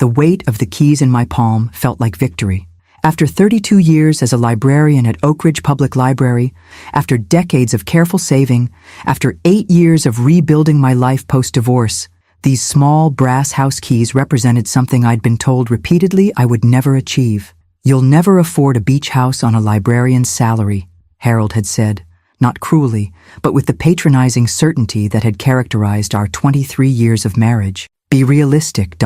The weight of the keys in my palm felt like victory. After 32 years as a librarian at Oak Ridge Public Library, after decades of careful saving, after 8 years of rebuilding my life post-divorce, these small brass house keys represented something I'd been told repeatedly I would never achieve. "You'll never afford a beach house on a librarian's salary," Harold had said, not cruelly, but with the patronizing certainty that had characterized our 23 years of marriage. Be realistic.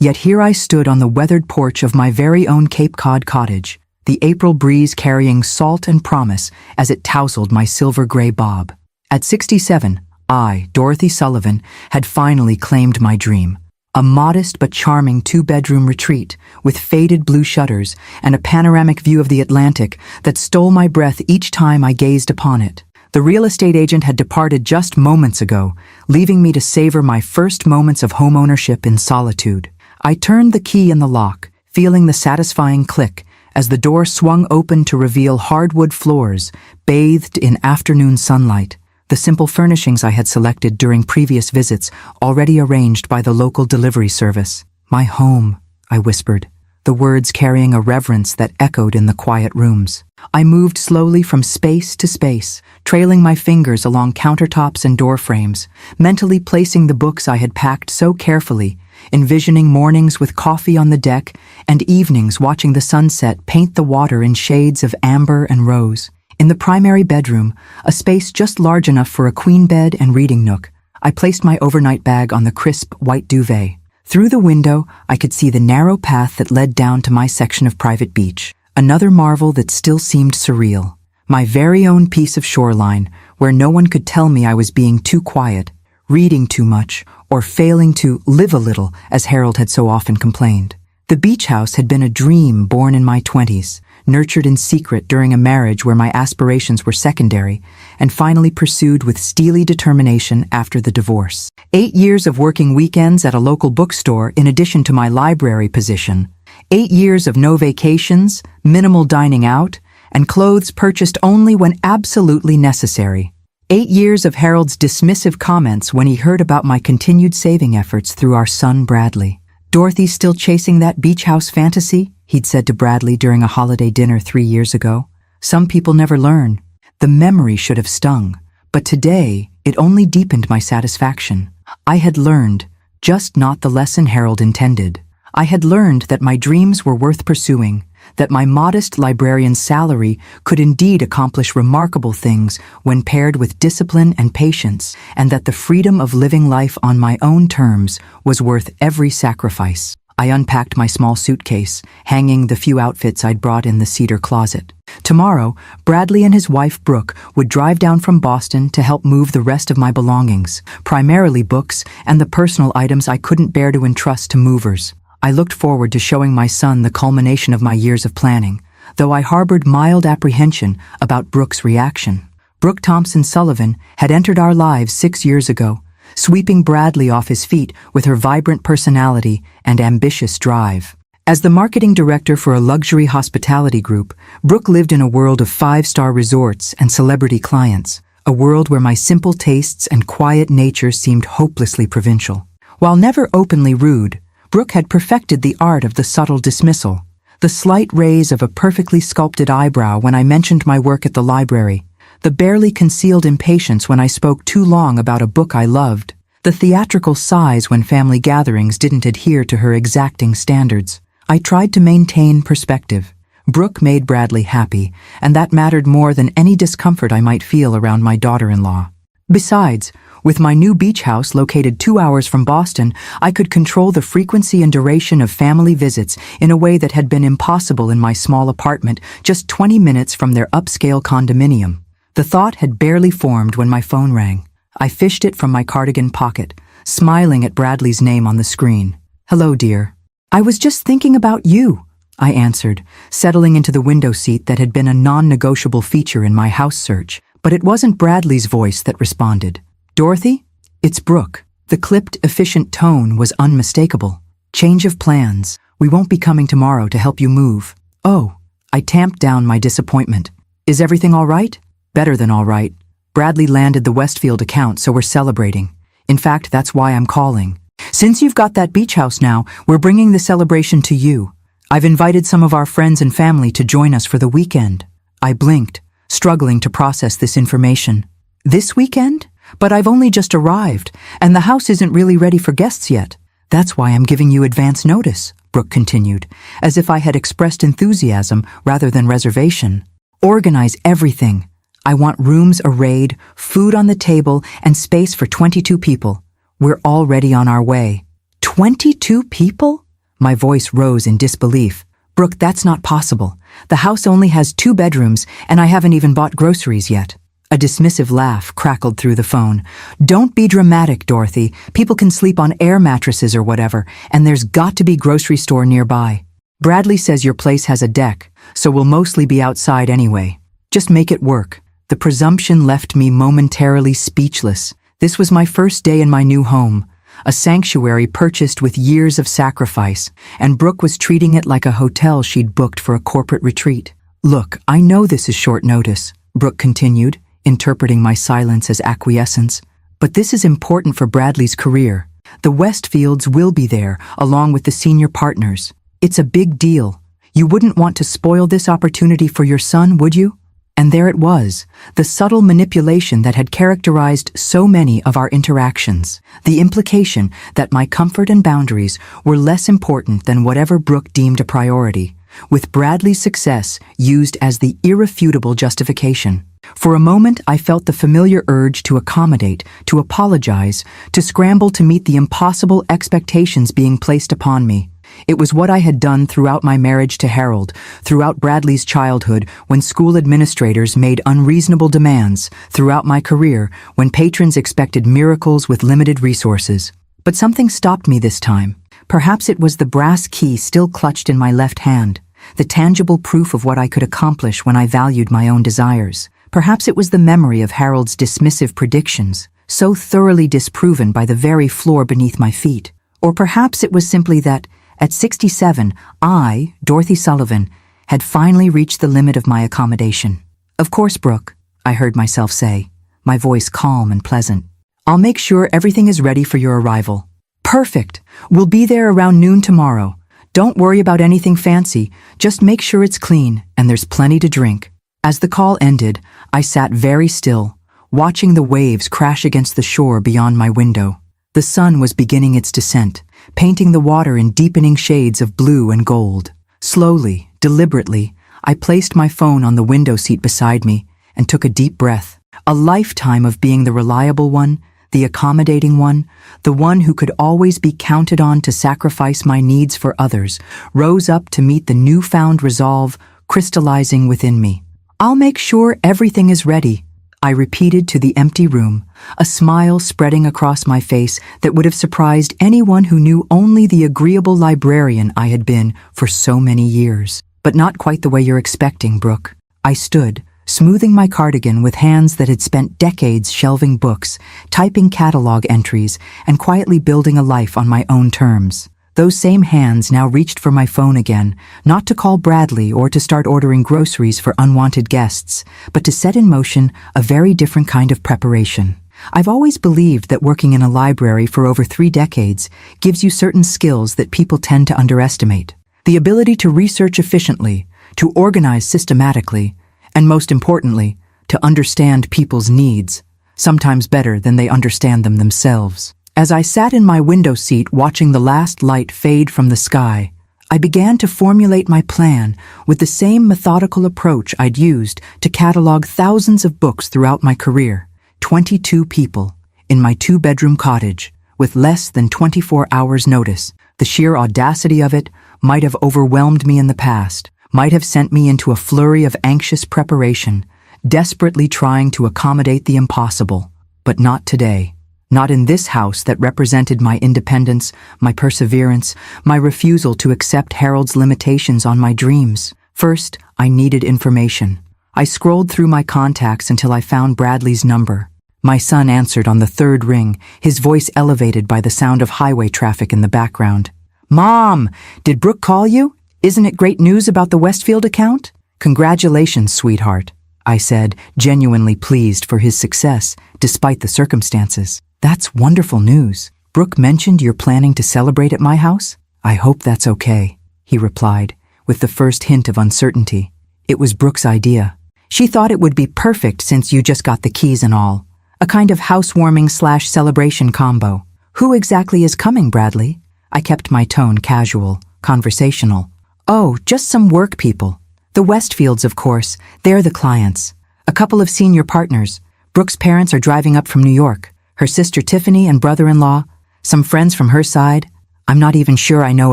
Yet here I stood on the weathered porch of my very own Cape Cod cottage, the April breeze carrying salt and promise as it tousled my silver-gray bob. At 67, I, Dorothy Sullivan, had finally claimed my dream. A modest but charming 2-bedroom retreat with faded blue shutters and a panoramic view of the Atlantic that stole my breath each time I gazed upon it. The real estate agent had departed just moments ago, leaving me to savor my first moments of homeownership in solitude. I turned the key in the lock, feeling the satisfying click as the door swung open to reveal hardwood floors bathed in afternoon sunlight, the simple furnishings I had selected during previous visits already arranged by the local delivery service. "My home," I whispered, the words carrying a reverence that echoed in the quiet rooms. I moved slowly from space to space, trailing my fingers along countertops and door frames, mentally placing the books I had packed so carefully, envisioning mornings with coffee on the deck and evenings watching the sunset paint the water in shades of amber and rose. In the primary bedroom, a space just large enough for a queen bed and reading nook, I placed my overnight bag on the crisp white duvet. Through the window, I could see the narrow path that led down to my section of private beach, another marvel that still seemed surreal. My very own piece of shoreline, where no one could tell me I was being too quiet, reading too much, or failing to live a little, as Harold had so often complained. The beach house had been a dream born in my 20s, nurtured in secret during a marriage where my aspirations were secondary, and finally pursued with steely determination after the divorce. 8 years of working weekends at a local bookstore in addition to my library position. 8 years of no vacations, minimal dining out, and clothes purchased only when absolutely necessary. 8 years of Harold's dismissive comments when he heard about my continued saving efforts through our son Bradley. "Dorothy's still chasing that beach house fantasy," he'd said to Bradley during a holiday dinner 3 years ago. "Some people never learn." The memory should have stung, but today it only deepened my satisfaction. I had learned, just not the lesson Harold intended. I had learned that my dreams were worth pursuing, that my modest librarian's salary could indeed accomplish remarkable things when paired with discipline and patience, and that the freedom of living life on my own terms was worth every sacrifice. I unpacked my small suitcase, hanging the few outfits I'd brought in the cedar closet. Tomorrow, Bradley and his wife Brooke would drive down from Boston to help move the rest of my belongings, primarily books and the personal items I couldn't bear to entrust to movers. I looked forward to showing my son the culmination of my years of planning, though I harbored mild apprehension about Brooke's reaction. Brooke Thompson Sullivan had entered our lives 6 years ago, sweeping Bradley off his feet with her vibrant personality and ambitious drive. As the marketing director for a luxury hospitality group, Brooke lived in a world of 5-star resorts and celebrity clients, a world where my simple tastes and quiet nature seemed hopelessly provincial. While never openly rude, Brooke had perfected the art of the subtle dismissal, the slight raise of a perfectly sculpted eyebrow when I mentioned my work at the library, the barely concealed impatience when I spoke too long about a book I loved, the theatrical sighs when family gatherings didn't adhere to her exacting standards. I tried to maintain perspective. Brooke made Bradley happy, and that mattered more than any discomfort I might feel around my daughter-in-law. Besides, with my new beach house located 2 hours from Boston, I could control the frequency and duration of family visits in a way that had been impossible in my small apartment just 20 minutes from their upscale condominium. The thought had barely formed when my phone rang. I fished it from my cardigan pocket, smiling at Bradley's name on the screen. "Hello, dear." "I was just thinking about you," I answered, settling into the window seat that had been a non-negotiable feature in my house search. But it wasn't Bradley's voice that responded. "Dorothy? It's Brooke." The clipped, efficient tone was unmistakable. "Change of plans. We won't be coming tomorrow to help you move." "Oh." I tamped down my disappointment. "Is everything all right?" "Better than all right. Bradley landed the Westfield account, so we're celebrating. In fact, that's why I'm calling. Since you've got that beach house now, we're bringing the celebration to you. I've invited some of our friends and family to join us for the weekend. I blinked, struggling to process this information. This weekend? But I've only just arrived, and the house isn't really ready for guests yet. That's why I'm giving you advance notice, Brooke continued, as if I had expressed enthusiasm rather than reservation. Organize everything. I want rooms arrayed, food on the table, and space for 22 people. We're already on our way. 22 people? My voice rose in disbelief. Brooke, that's not possible. The house only has 2 bedrooms, and I haven't even bought groceries yet. A dismissive laugh crackled through the phone. Don't be dramatic, Dorothy. People can sleep on air mattresses or whatever, and there's got to be grocery store nearby. Bradley says your place has a deck, so we'll mostly be outside anyway. Just make it work. The presumption left me momentarily speechless. This was my first day in my new home, a sanctuary purchased with years of sacrifice, and Brooke was treating it like a hotel she'd booked for a corporate retreat. Look, I know this is short notice, Brooke continued, interpreting my silence as acquiescence, but this is important for Bradley's career. The Westfields will be there, along with the senior partners. It's a big deal. You wouldn't want to spoil this opportunity for your son, would you? And there it was, the subtle manipulation that had characterized so many of our interactions, the implication that my comfort and boundaries were less important than whatever Brooke deemed a priority, with Bradley's success used as the irrefutable justification. For a moment, I felt the familiar urge to accommodate, to apologize, to scramble to meet the impossible expectations being placed upon me. It was what I had done throughout my marriage to Harold, throughout Bradley's childhood when school administrators made unreasonable demands, throughout my career when patrons expected miracles with limited resources. But something stopped me this time. Perhaps it was the brass key still clutched in my left hand, the tangible proof of what I could accomplish when I valued my own desires. Perhaps it was the memory of Harold's dismissive predictions, so thoroughly disproven by the very floor beneath my feet. Or perhaps it was simply that, at 67, I, Dorothy Sullivan, had finally reached the limit of my accommodation. Of course, Brooke, I heard myself say, my voice calm and pleasant. I'll make sure everything is ready for your arrival. Perfect! We'll be there around noon tomorrow. Don't worry about anything fancy, just make sure it's clean and there's plenty to drink. As the call ended, I sat very still, watching the waves crash against the shore beyond my window. The sun was beginning its descent, painting the water in deepening shades of blue and gold. Slowly, deliberately, I placed my phone on the window seat beside me and took a deep breath. A lifetime of being the reliable one, the accommodating one, the one who could always be counted on to sacrifice my needs for others, rose up to meet the newfound resolve crystallizing within me. I'll make sure everything is ready, I repeated to the empty room, a smile spreading across my face that would have surprised anyone who knew only the agreeable librarian I had been for so many years. But not quite the way you're expecting, Brooke. I stood, smoothing my cardigan with hands that had spent decades shelving books, typing catalog entries, and quietly building a life on my own terms. Those same hands now reached for my phone again, not to call Bradley or to start ordering groceries for unwanted guests, but to set in motion a very different kind of preparation. I've always believed that working in a library for over 3 decades gives you certain skills that people tend to underestimate. The ability to research efficiently, to organize systematically, and most importantly, to understand people's needs, sometimes better than they understand them themselves. As I sat in my window seat watching the last light fade from the sky, I began to formulate my plan with the same methodical approach I'd used to catalog thousands of books throughout my career. 22 people, in my 2-bedroom cottage, with less than 24 hours' notice. The sheer audacity of it might have overwhelmed me in the past, might have sent me into a flurry of anxious preparation, desperately trying to accommodate the impossible. But not today. Not in this house that represented my independence, my perseverance, my refusal to accept Harold's limitations on my dreams. First, I needed information. I scrolled through my contacts until I found Bradley's number. My son answered on the 3rd ring, his voice elevated by the sound of highway traffic in the background. "Mom, did Brooke call you? Isn't it great news about the Westfield account?" "Congratulations, sweetheart," I said, genuinely pleased for his success, despite the circumstances. "That's wonderful news. Brooke mentioned you're planning to celebrate at my house? I hope that's okay, he replied, with the first hint of uncertainty. It was Brooke's idea. She thought it would be perfect since you just got the keys and all. A kind of housewarming/celebration combo. Who exactly is coming, Bradley? I kept my tone casual, conversational. Oh, just some work people. The Westfields, of course. They're the clients. A couple of senior partners. Brooke's parents are driving up from New York. Her sister Tiffany and brother-in-law. Some friends from her side. I'm not even sure I know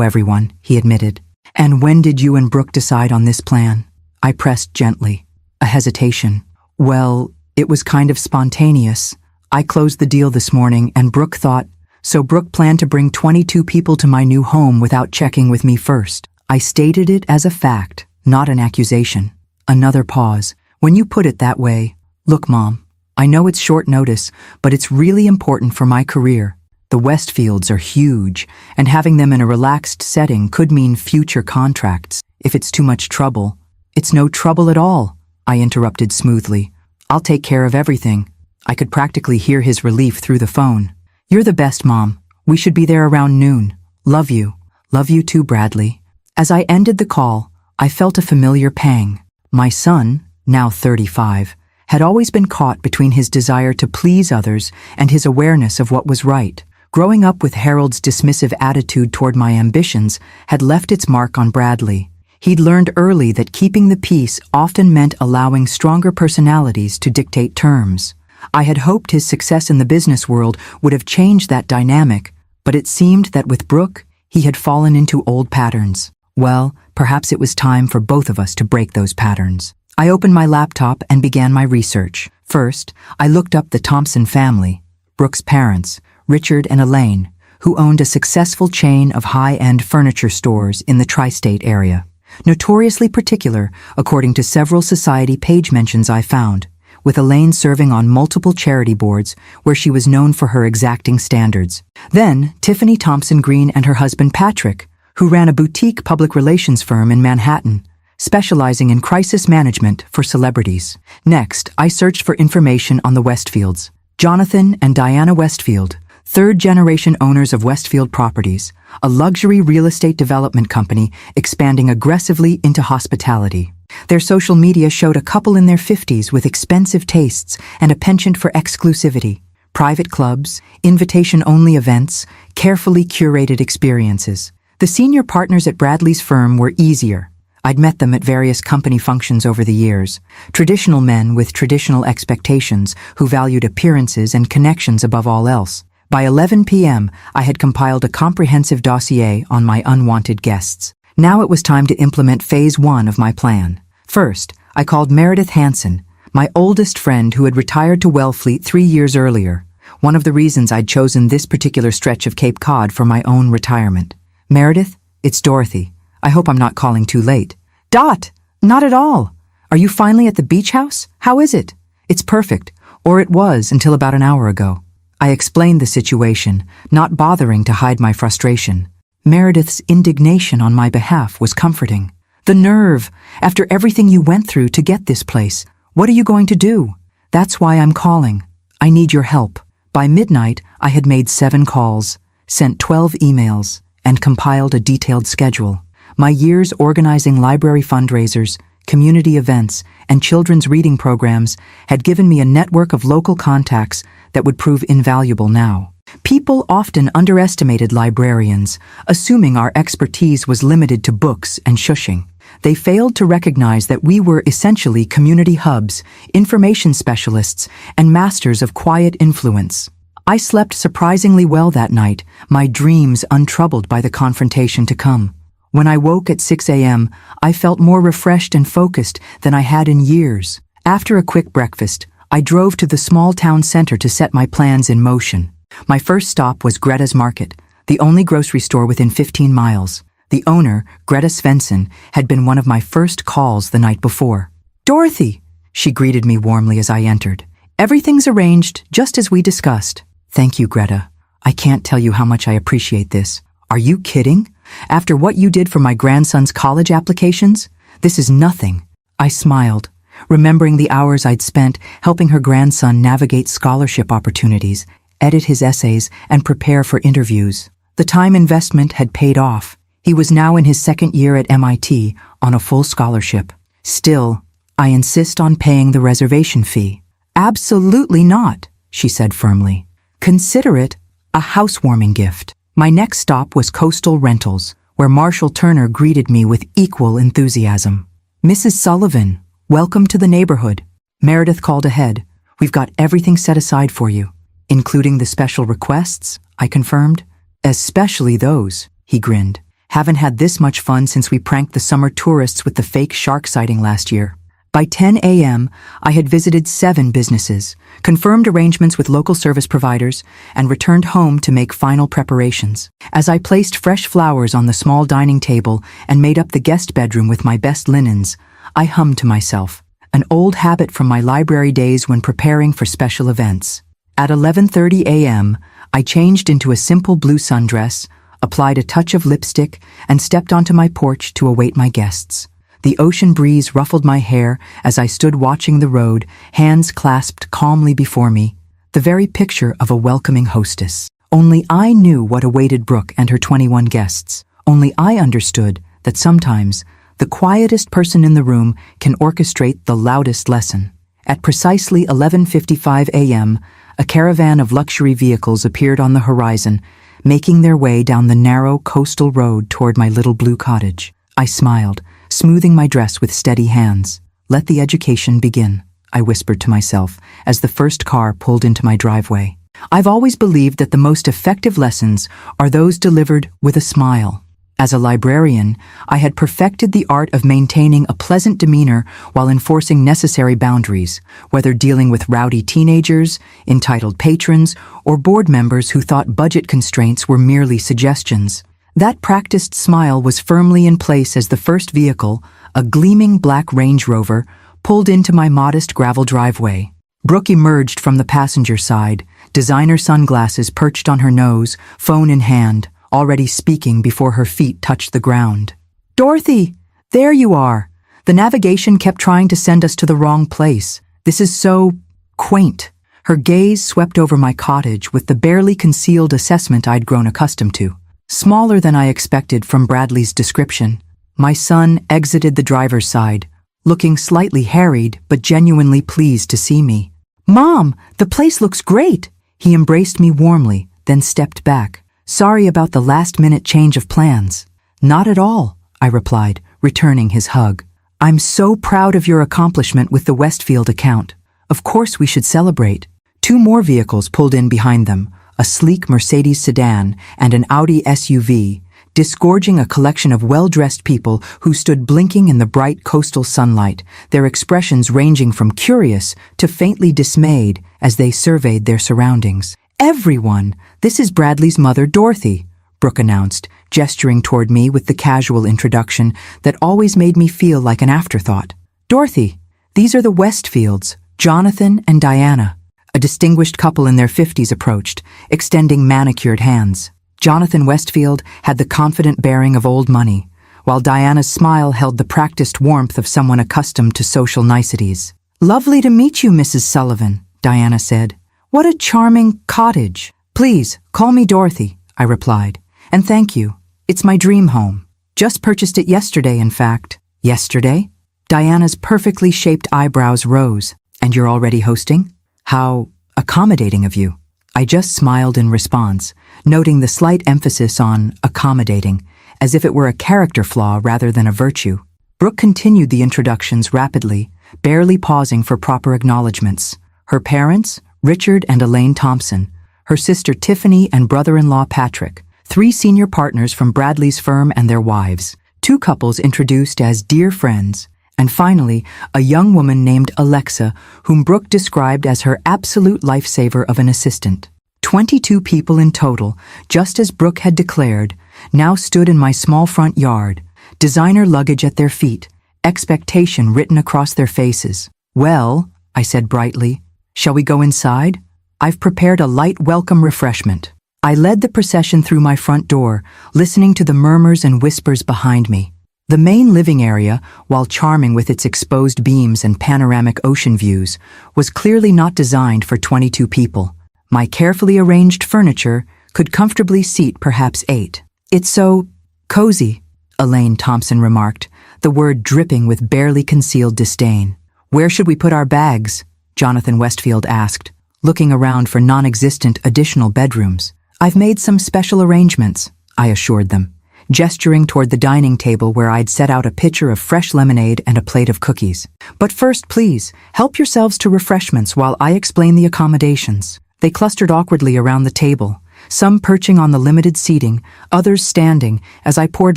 everyone, he admitted. And when did you and Brooke decide on this plan? I pressed gently. A hesitation. Well, it was kind of spontaneous. I closed the deal this morning and Brooke thought, so Brooke planned to bring 22 people to my new home without checking with me first. I stated it as a fact, not an accusation. Another pause. When you put it that way, look, Mom, I know it's short notice, but it's really important for my career. The Westfields are huge, and having them in a relaxed setting could mean future contracts. If it's too much trouble, it's no trouble at all, I interrupted smoothly. I'll take care of everything. I could practically hear his relief through the phone. You're the best, Mom. We should be there around noon. Love you. Love you too, Bradley. As I ended the call, I felt a familiar pang. My son, now 35, had always been caught between his desire to please others and his awareness of what was right. Growing up with Harold's dismissive attitude toward my ambitions had left its mark on Bradley. He'd learned early that keeping the peace often meant allowing stronger personalities to dictate terms. I had hoped his success in the business world would have changed that dynamic, but it seemed that with Brooke, he had fallen into old patterns. Well, perhaps it was time for both of us to break those patterns. I opened my laptop and began my research. First, I looked up the Thompson family, Brooke's parents, Richard and Elaine, who owned a successful chain of high-end furniture stores in the tri-state area. Notoriously particular, according to several society page mentions I found, with Elaine serving on multiple charity boards where she was known for her exacting standards. Then, Tiffany Thompson Green and her husband Patrick, who ran a boutique public relations firm in Manhattan, specializing in crisis management for celebrities. Next, I searched for information on the Westfields. Jonathan and Diana Westfield, third-generation owners of Westfield Properties, a luxury real estate development company expanding aggressively into hospitality. Their social media showed a couple in their 50s with expensive tastes and a penchant for exclusivity. Private clubs, invitation-only events, carefully curated experiences. The senior partners at Bradley's firm were easier. I'd met them at various company functions over the years. Traditional men with traditional expectations who valued appearances and connections above all else. By 11 p.m., I had compiled a comprehensive dossier on my unwanted guests. Now it was time to implement phase 1 of my plan. First, I called Meredith Hansen, my oldest friend who had retired to Wellfleet 3 years earlier, one of the reasons I'd chosen this particular stretch of Cape Cod for my own retirement. Meredith, it's Dorothy. I hope I'm not calling too late. Dot! Not at all. Are you finally at the beach house? How is it? It's perfect, or it was until about an hour ago. I explained the situation, not bothering to hide my frustration. Meredith's indignation on my behalf was comforting. The nerve, after everything you went through to get this place. What are you going to do? That's why I'm calling. I need your help. By midnight, I had made 7 calls, sent 12 emails, and compiled a detailed schedule. My years organizing library fundraisers, community events, and children's reading programs had given me a network of local contacts that would prove invaluable now. People often underestimated librarians, assuming our expertise was limited to books and shushing. They failed to recognize that we were essentially community hubs, information specialists, and masters of quiet influence. I slept surprisingly well that night, my dreams untroubled by the confrontation to come. When I woke at 6 a.m., I felt more refreshed and focused than I had in years. After a quick breakfast, I drove to the small town center to set my plans in motion. My first stop was Greta's Market, the only grocery store within 15 miles. The owner, Greta Svensson, had been one of my first calls the night before. "Dorothy," she greeted me warmly as I entered. "Everything's arranged, just as we discussed." "Thank you, Greta. I can't tell you how much I appreciate this." "Are you kidding? After what you did for my grandson's college applications? This is nothing." I smiled, remembering the hours I'd spent helping her grandson navigate scholarship opportunities, edit his essays, and prepare for interviews. The time investment had paid off. He was now in his second year at MIT on a full scholarship. Still, I insist on paying the reservation fee. Absolutely not, she said firmly. Consider it a housewarming gift. My next stop was Coastal Rentals, where Marshall Turner greeted me with equal enthusiasm. Mrs. Sullivan, welcome to the neighborhood. Meredith called ahead. We've got everything set aside for you. Including the special requests, I confirmed. Especially those, he grinned. Haven't had this much fun since we pranked the summer tourists with the fake shark sighting last year. By 10 a.m., I had visited 7 businesses, confirmed arrangements with local service providers, and returned home to make final preparations. As I placed fresh flowers on the small dining table and made up the guest bedroom with my best linens, I hummed to myself, an old habit from my library days when preparing for special events. At 11:30 a.m., I changed into a simple blue sundress, applied a touch of lipstick, and stepped onto my porch to await my guests. The ocean breeze ruffled my hair as I stood watching the road, hands clasped calmly before me, the very picture of a welcoming hostess. Only I knew what awaited Brooke and her 21 guests. Only I understood that sometimes the quietest person in the room can orchestrate the loudest lesson. At precisely 11:55 a.m., a caravan of luxury vehicles appeared on the horizon, making their way down the narrow coastal road toward my little blue cottage. I smiled, smoothing my dress with steady hands. Let the education begin, I whispered to myself as the first car pulled into my driveway. I've always believed that the most effective lessons are those delivered with a smile. As a librarian, I had perfected the art of maintaining a pleasant demeanor while enforcing necessary boundaries, whether dealing with rowdy teenagers, entitled patrons, or board members who thought budget constraints were merely suggestions. That practiced smile was firmly in place as the first vehicle, a gleaming black Range Rover, pulled into my modest gravel driveway. Brooke emerged from the passenger side, designer sunglasses perched on her nose, phone in hand, already speaking before her feet touched the ground. "Dorothy, there you are. The navigation kept trying to send us to the wrong place. This is so quaint." Her gaze swept over my cottage with the barely concealed assessment I'd grown accustomed to. Smaller than I expected from Bradley's description, my son exited the driver's side, looking slightly harried but genuinely pleased to see me. "Mom, the place looks great!" He embraced me warmly, then stepped back. "Sorry about the last-minute change of plans." "Not at all," I replied, returning his hug. "I'm so proud of your accomplishment with the Westfield account. Of course we should celebrate." 2 more vehicles pulled in behind them, a sleek Mercedes sedan and an Audi SUV, disgorging a collection of well-dressed people who stood blinking in the bright coastal sunlight, their expressions ranging from curious to faintly dismayed as they surveyed their surroundings. "Everyone, this is Bradley's mother, Dorothy," Brooke announced, gesturing toward me with the casual introduction that always made me feel like an afterthought. "Dorothy, these are the Westfields, Jonathan and Diana." A distinguished couple in their 50s approached, extending manicured hands. Jonathan Westfield had the confident bearing of old money, while Diana's smile held the practiced warmth of someone accustomed to social niceties. "Lovely to meet you, Mrs. Sullivan," Diana said. "What a charming cottage." "Please, call me Dorothy," I replied. "And thank you. It's my dream home. Just purchased it yesterday, in fact." "Yesterday?" Diana's perfectly shaped eyebrows rose. "And you're already hosting? How accommodating of you." I just smiled in response, noting the slight emphasis on accommodating, as if it were a character flaw rather than a virtue. Brooke continued the introductions rapidly, barely pausing for proper acknowledgments. Her parents, Richard and Elaine Thompson, her sister Tiffany and brother-in-law Patrick, 3 senior partners from Bradley's firm and their wives, 2 couples introduced as dear friends, and finally, a young woman named Alexa, whom Brooke described as her absolute lifesaver of an assistant. 22 people in total, just as Brooke had declared, now stood in my small front yard, designer luggage at their feet, expectation written across their faces. "Well," I said brightly, "shall we go inside? I've prepared a light welcome refreshment." I led the procession through my front door, listening to the murmurs and whispers behind me. The main living area, while charming with its exposed beams and panoramic ocean views, was clearly not designed for 22 people. My carefully arranged furniture could comfortably seat perhaps 8. It's so cozy, Elaine Thompson remarked, the word dripping with barely concealed disdain. Where should we put our bags? Jonathan Westfield asked, looking around for non-existent additional bedrooms. I've made some special arrangements, I assured them, gesturing toward the dining table where I'd set out a pitcher of fresh lemonade and a plate of cookies. But first, please, help yourselves to refreshments while I explain the accommodations. They clustered awkwardly around the table, some perching on the limited seating, others standing, as I poured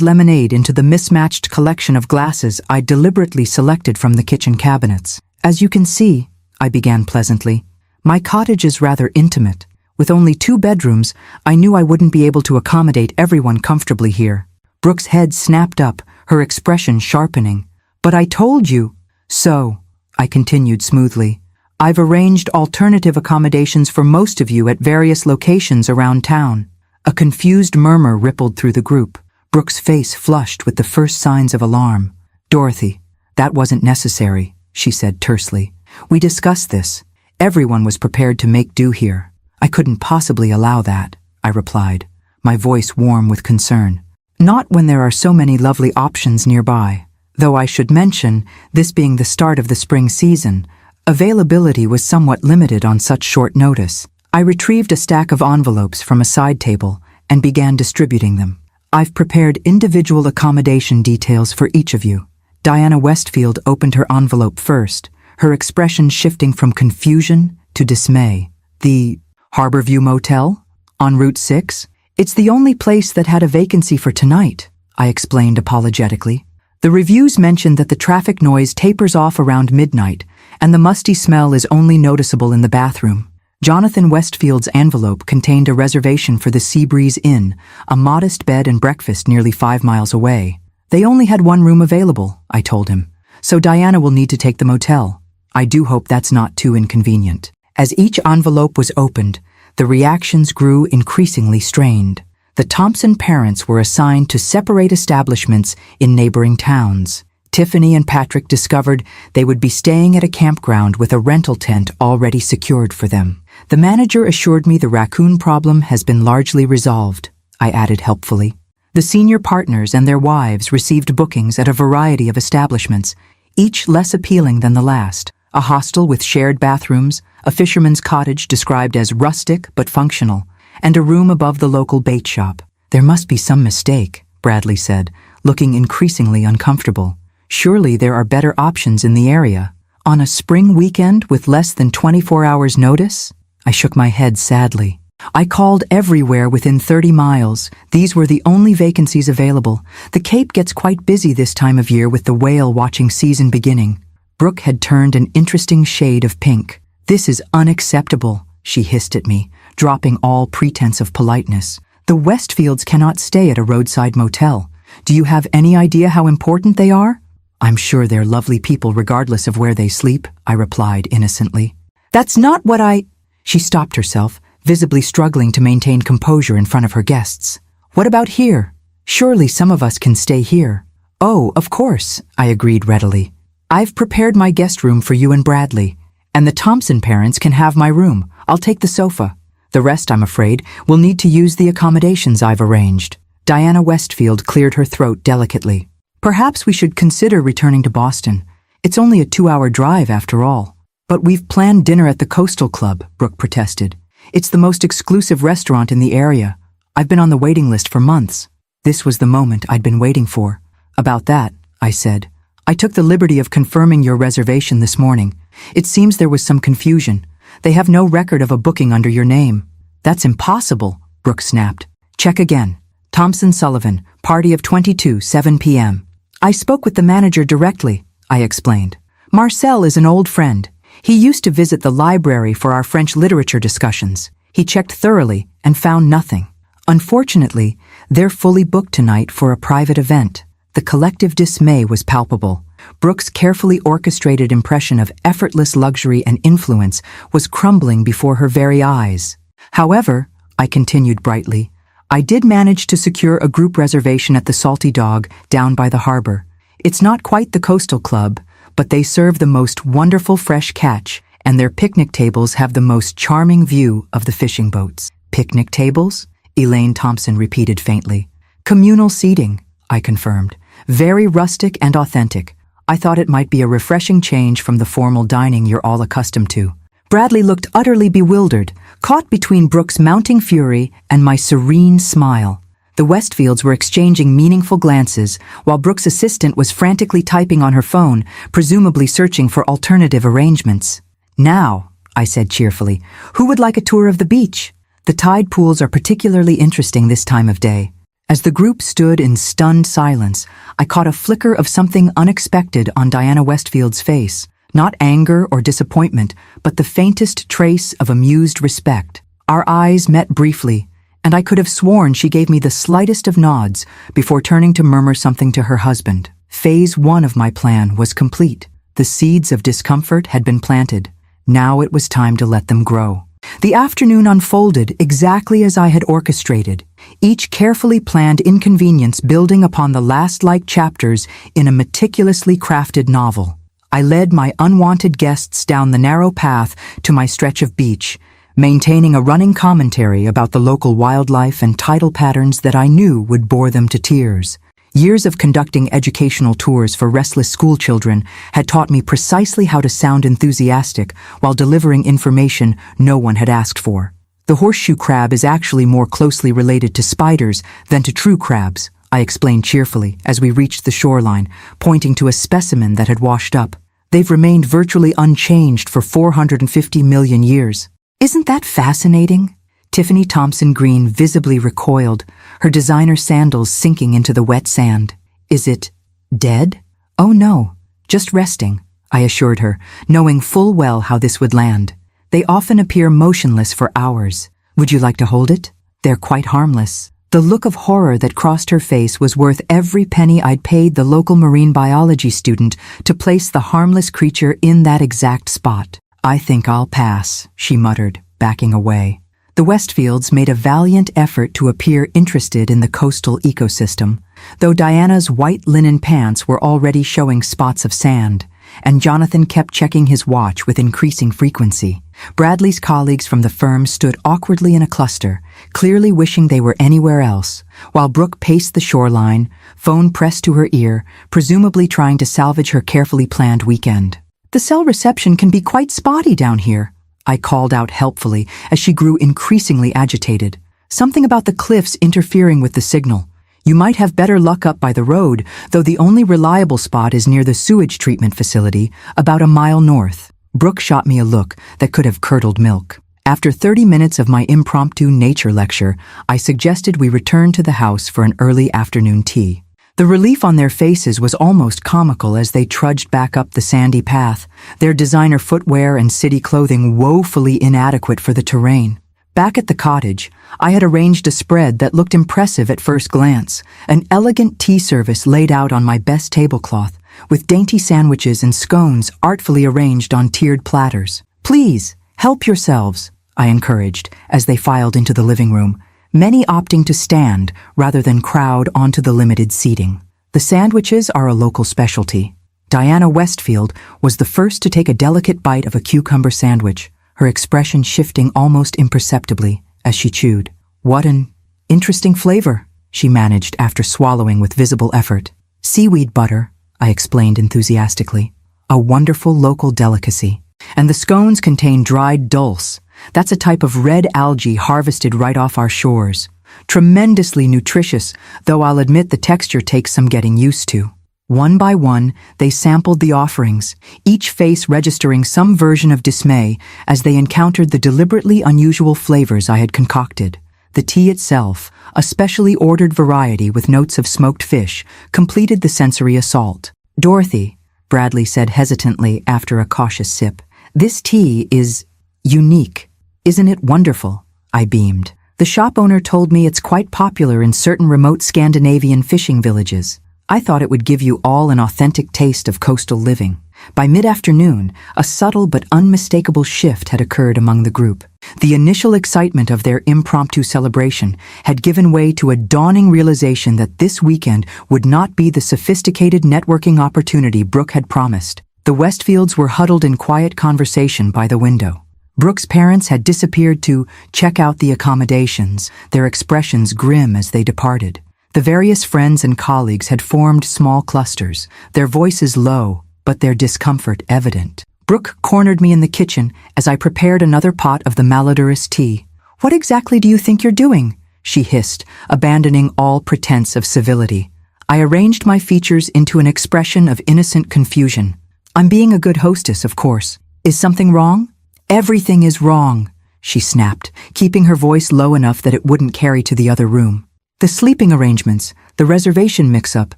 lemonade into the mismatched collection of glasses I'd deliberately selected from the kitchen cabinets. As you can see, I began pleasantly, my cottage is rather intimate. With only 2 bedrooms, I knew I wouldn't be able to accommodate everyone comfortably here. Brooke's head snapped up, her expression sharpening. But I told you. So, I continued smoothly, I've arranged alternative accommodations for most of you at various locations around town. A confused murmur rippled through the group. Brooke's face flushed with the first signs of alarm. Dorothy, that wasn't necessary, she said tersely. We discussed this. Everyone was prepared to make do here. I couldn't possibly allow that, I replied, my voice warm with concern. Not when there are so many lovely options nearby. Though I should mention, this being the start of the spring season, availability was somewhat limited on such short notice. I retrieved a stack of envelopes from a side table and began distributing them. I've prepared individual accommodation details for each of you. Diana Westfield opened her envelope first, her expression shifting from confusion to dismay. The Harborview Motel? On Route 6? It's the only place that had a vacancy for tonight, I explained apologetically. The reviews mentioned that the traffic noise tapers off around midnight, and the musty smell is only noticeable in the bathroom. Jonathan Westfield's envelope contained a reservation for the Seabreeze Inn, a modest bed and breakfast nearly 5 miles away. They only had 1 room available, I told him, so Diana will need to take the motel. I do hope that's not too inconvenient. As each envelope was opened, the reactions grew increasingly strained. The Thompson parents were assigned to separate establishments in neighboring towns. Tiffany and Patrick discovered they would be staying at a campground with a rental tent already secured for them. The manager assured me the raccoon problem has been largely resolved, I added helpfully. The senior partners and their wives received bookings at a variety of establishments, each less appealing than the last. A hostel with shared bathrooms, a fisherman's cottage described as rustic but functional, and a room above the local bait shop. There must be some mistake, Bradley said, looking increasingly uncomfortable. Surely there are better options in the area. On a spring weekend with less than 24 hours notice? I shook my head sadly. I called everywhere within 30 miles. These were the only vacancies available. The Cape gets quite busy this time of year with the whale watching season beginning. Brooke had turned an interesting shade of pink. This is unacceptable, she hissed at me, dropping all pretense of politeness. The Westfields cannot stay at a roadside motel. Do you have any idea how important they are? I'm sure they're lovely people regardless of where they sleep, I replied innocently. That's not what She stopped herself, visibly struggling to maintain composure in front of her guests. What about here? Surely some of us can stay here. Oh, of course, I agreed readily. I've prepared my guest room for you and Bradley, and the Thompson parents can have my room. I'll take the sofa. The rest, I'm afraid, will need to use the accommodations I've arranged. Diana Westfield cleared her throat delicately. Perhaps we should consider returning to Boston. It's only a 2-hour drive after all. But we've planned dinner at the Coastal Club, Brooke protested. It's the most exclusive restaurant in the area. I've been on the waiting list for months. This was the moment I'd been waiting for. About that, I said. I took the liberty of confirming your reservation this morning. It seems there was some confusion. They have no record of a booking under your name. That's impossible, Brooke snapped. Check again. Thompson Sullivan, party of 22, 7 p.m. I spoke with the manager directly, I explained. Marcel is an old friend. He used to visit the library for our French literature discussions. He checked thoroughly and found nothing. Unfortunately, they're fully booked tonight for a private event. The collective dismay was palpable. Brooke's carefully orchestrated impression of effortless luxury and influence was crumbling before her very eyes. However, I continued brightly, I did manage to secure a group reservation at the Salty Dog down by the harbor. It's not quite the Coastal Club, but they serve the most wonderful fresh catch, and their picnic tables have the most charming view of the fishing boats. Picnic tables? Elaine Thompson repeated faintly. Communal seating, I confirmed. Very rustic and authentic. I thought it might be a refreshing change from the formal dining you're all accustomed to. Bradley looked utterly bewildered, caught between Brooke's mounting fury and my serene smile. The Westfields were exchanging meaningful glances, while Brooke's assistant was frantically typing on her phone, presumably searching for alternative arrangements. Now, I said cheerfully, who would like a tour of the beach? The tide pools are particularly interesting this time of day. As the group stood in stunned silence, I caught a flicker of something unexpected on Diana Westfield's face. Not anger or disappointment, but the faintest trace of amused respect. Our eyes met briefly, and I could have sworn she gave me the slightest of nods before turning to murmur something to her husband. Phase 1 of my plan was complete. The seeds of discomfort had been planted. Now it was time to let them grow. The afternoon unfolded exactly as I had orchestrated, each carefully planned inconvenience building upon the last-like chapters in a meticulously crafted novel. I led my unwanted guests down the narrow path to my stretch of beach, maintaining a running commentary about the local wildlife and tidal patterns that I knew would bore them to tears. Years of conducting educational tours for restless schoolchildren had taught me precisely how to sound enthusiastic while delivering information no one had asked for. The horseshoe crab is actually more closely related to spiders than to true crabs, I explained cheerfully as we reached the shoreline, pointing to a specimen that had washed up. They've remained virtually unchanged for 450 million years. Isn't that fascinating? Tiffany Thompson Green visibly recoiled, her designer sandals sinking into the wet sand. Is it dead? Oh no, just resting, I assured her, knowing full well how this would land. They often appear motionless for hours. Would you like to hold it? They're quite harmless. The look of horror that crossed her face was worth every penny I'd paid the local marine biology student to place the harmless creature in that exact spot. I think I'll pass, she muttered, backing away. The Westfields made a valiant effort to appear interested in the coastal ecosystem, though Diana's white linen pants were already showing spots of sand, and Jonathan kept checking his watch with increasing frequency. Bradley's colleagues from the firm stood awkwardly in a cluster, clearly wishing they were anywhere else, while Brooke paced the shoreline, phone pressed to her ear, presumably trying to salvage her carefully planned weekend. The cell reception can be quite spotty down here, I called out helpfully as she grew increasingly agitated. Something about the cliffs interfering with the signal. You might have better luck up by the road, though the only reliable spot is near the sewage treatment facility, about a mile north. Brooke shot me a look that could have curdled milk. After 30 minutes of my impromptu nature lecture, I suggested we return to the house for an early afternoon tea. The relief on their faces was almost comical as they trudged back up the sandy path, their designer footwear and city clothing woefully inadequate for the terrain. Back at the cottage, I had arranged a spread that looked impressive at first glance, an elegant tea service laid out on my best tablecloth, with dainty sandwiches and scones artfully arranged on tiered platters. Please, help yourselves, I encouraged as they filed into the living room, many opting to stand rather than crowd onto the limited seating. The sandwiches are a local specialty. Diana Westfield was the first to take a delicate bite of a cucumber sandwich, her expression shifting almost imperceptibly as she chewed. What an interesting flavor, she managed after swallowing with visible effort. Seaweed butter, I explained enthusiastically. A wonderful local delicacy. And the scones contain dried dulse. That's a type of red algae harvested right off our shores. Tremendously nutritious, though I'll admit the texture takes some getting used to. One by one, they sampled the offerings, each face registering some version of dismay as they encountered the deliberately unusual flavors I had concocted. The tea itself, a specially ordered variety with notes of smoked fish, completed the sensory assault. Dorothy, Bradley said hesitantly after a cautious sip, this tea is unique. Isn't it wonderful? I beamed. The shop owner told me it's quite popular in certain remote Scandinavian fishing villages. I thought it would give you all an authentic taste of coastal living. By mid-afternoon, a subtle but unmistakable shift had occurred among the group. The initial excitement of their impromptu celebration had given way to a dawning realization that this weekend would not be the sophisticated networking opportunity Brooke had promised. The Westfields were huddled in quiet conversation by the window. Brooke's parents had disappeared to check out the accommodations, their expressions grim as they departed. The various friends and colleagues had formed small clusters, their voices low, but their discomfort evident. Brooke cornered me in the kitchen as I prepared another pot of the malodorous tea. "What exactly do you think you're doing?" she hissed, abandoning all pretense of civility. I arranged my features into an expression of innocent confusion. "I'm being a good hostess, of course. Is something wrong?" "Everything is wrong," she snapped, keeping her voice low enough that it wouldn't carry to the other room. "The sleeping arrangements, the reservation mix-up,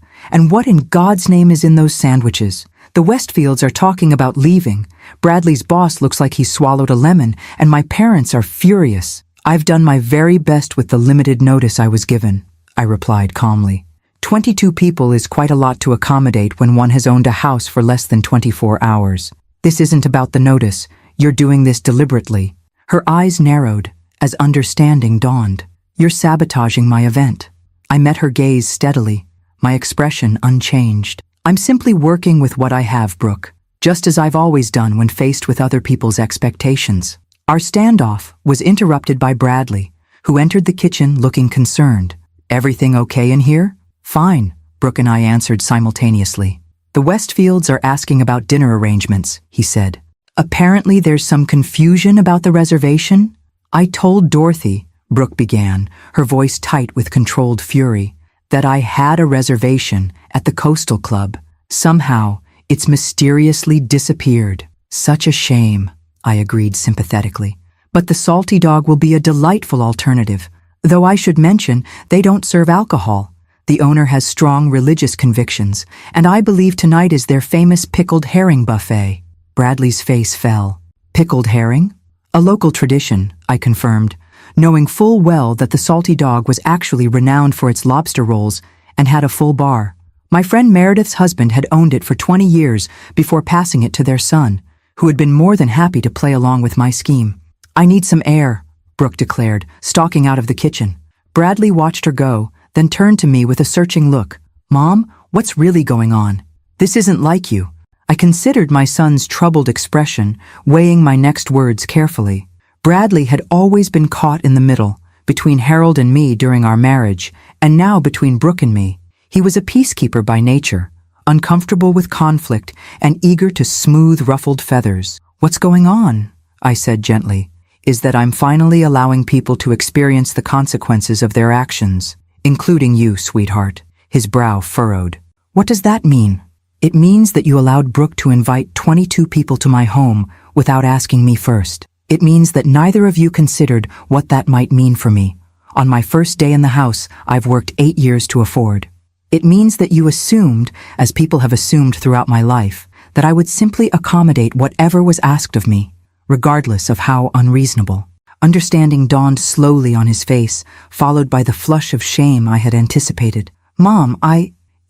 and what in God's name is in those sandwiches? The Westfields are talking about leaving. Bradley's boss looks like he swallowed a lemon, and my parents are furious." "I've done my very best with the limited notice I was given," I replied calmly. 22 people is quite a lot to accommodate when one has owned a house for less than 24 hours. This isn't about the notice. You're doing this deliberately. Her eyes narrowed as understanding dawned. "You're sabotaging my event." I met her gaze steadily, my expression unchanged. "I'm simply working with what I have, Brooke, just as I've always done when faced with other people's expectations." Our standoff was interrupted by Bradley, who entered the kitchen looking concerned. "Everything okay in here?" "Fine," Brooke and I answered simultaneously. "The Westfields are asking about dinner arrangements," he said. "Apparently there's some confusion about the reservation." "I told Dorothy," Brooke began, her voice tight with controlled fury, "that I had a reservation at the Coastal Club. Somehow, it's mysteriously disappeared." "Such a shame," I agreed sympathetically. "But the Salty Dog will be a delightful alternative, though I should mention they don't serve alcohol. The owner has strong religious convictions, and I believe tonight is their famous pickled herring buffet." Bradley's face fell. "Pickled herring?" "A local tradition," I confirmed, knowing full well that the Salty Dog was actually renowned for its lobster rolls and had a full bar. My friend Meredith's husband had owned it for 20 years before passing it to their son, who had been more than happy to play along with my scheme. "I need some air," Brooke declared, stalking out of the kitchen. Bradley watched her go, then turned to me with a searching look. "Mom, what's really going on? This isn't like you." I considered my son's troubled expression, weighing my next words carefully. Bradley had always been caught in the middle, between Harold and me during our marriage, and now between Brooke and me. He was a peacekeeper by nature, uncomfortable with conflict and eager to smooth ruffled feathers. "What's going on?" I said gently. "Is that I'm finally allowing people to experience the consequences of their actions, including you, sweetheart." His brow furrowed. "What does that mean?" "It means that you allowed Brooke to invite 22 people to my home without asking me first. It means that neither of you considered what that might mean for me. On my first day in the house, I've worked 8 years to afford. It means that you assumed, as people have assumed throughout my life, that I would simply accommodate whatever was asked of me, regardless of how unreasonable." Understanding dawned slowly on his face, followed by the flush of shame I had anticipated. "Mom,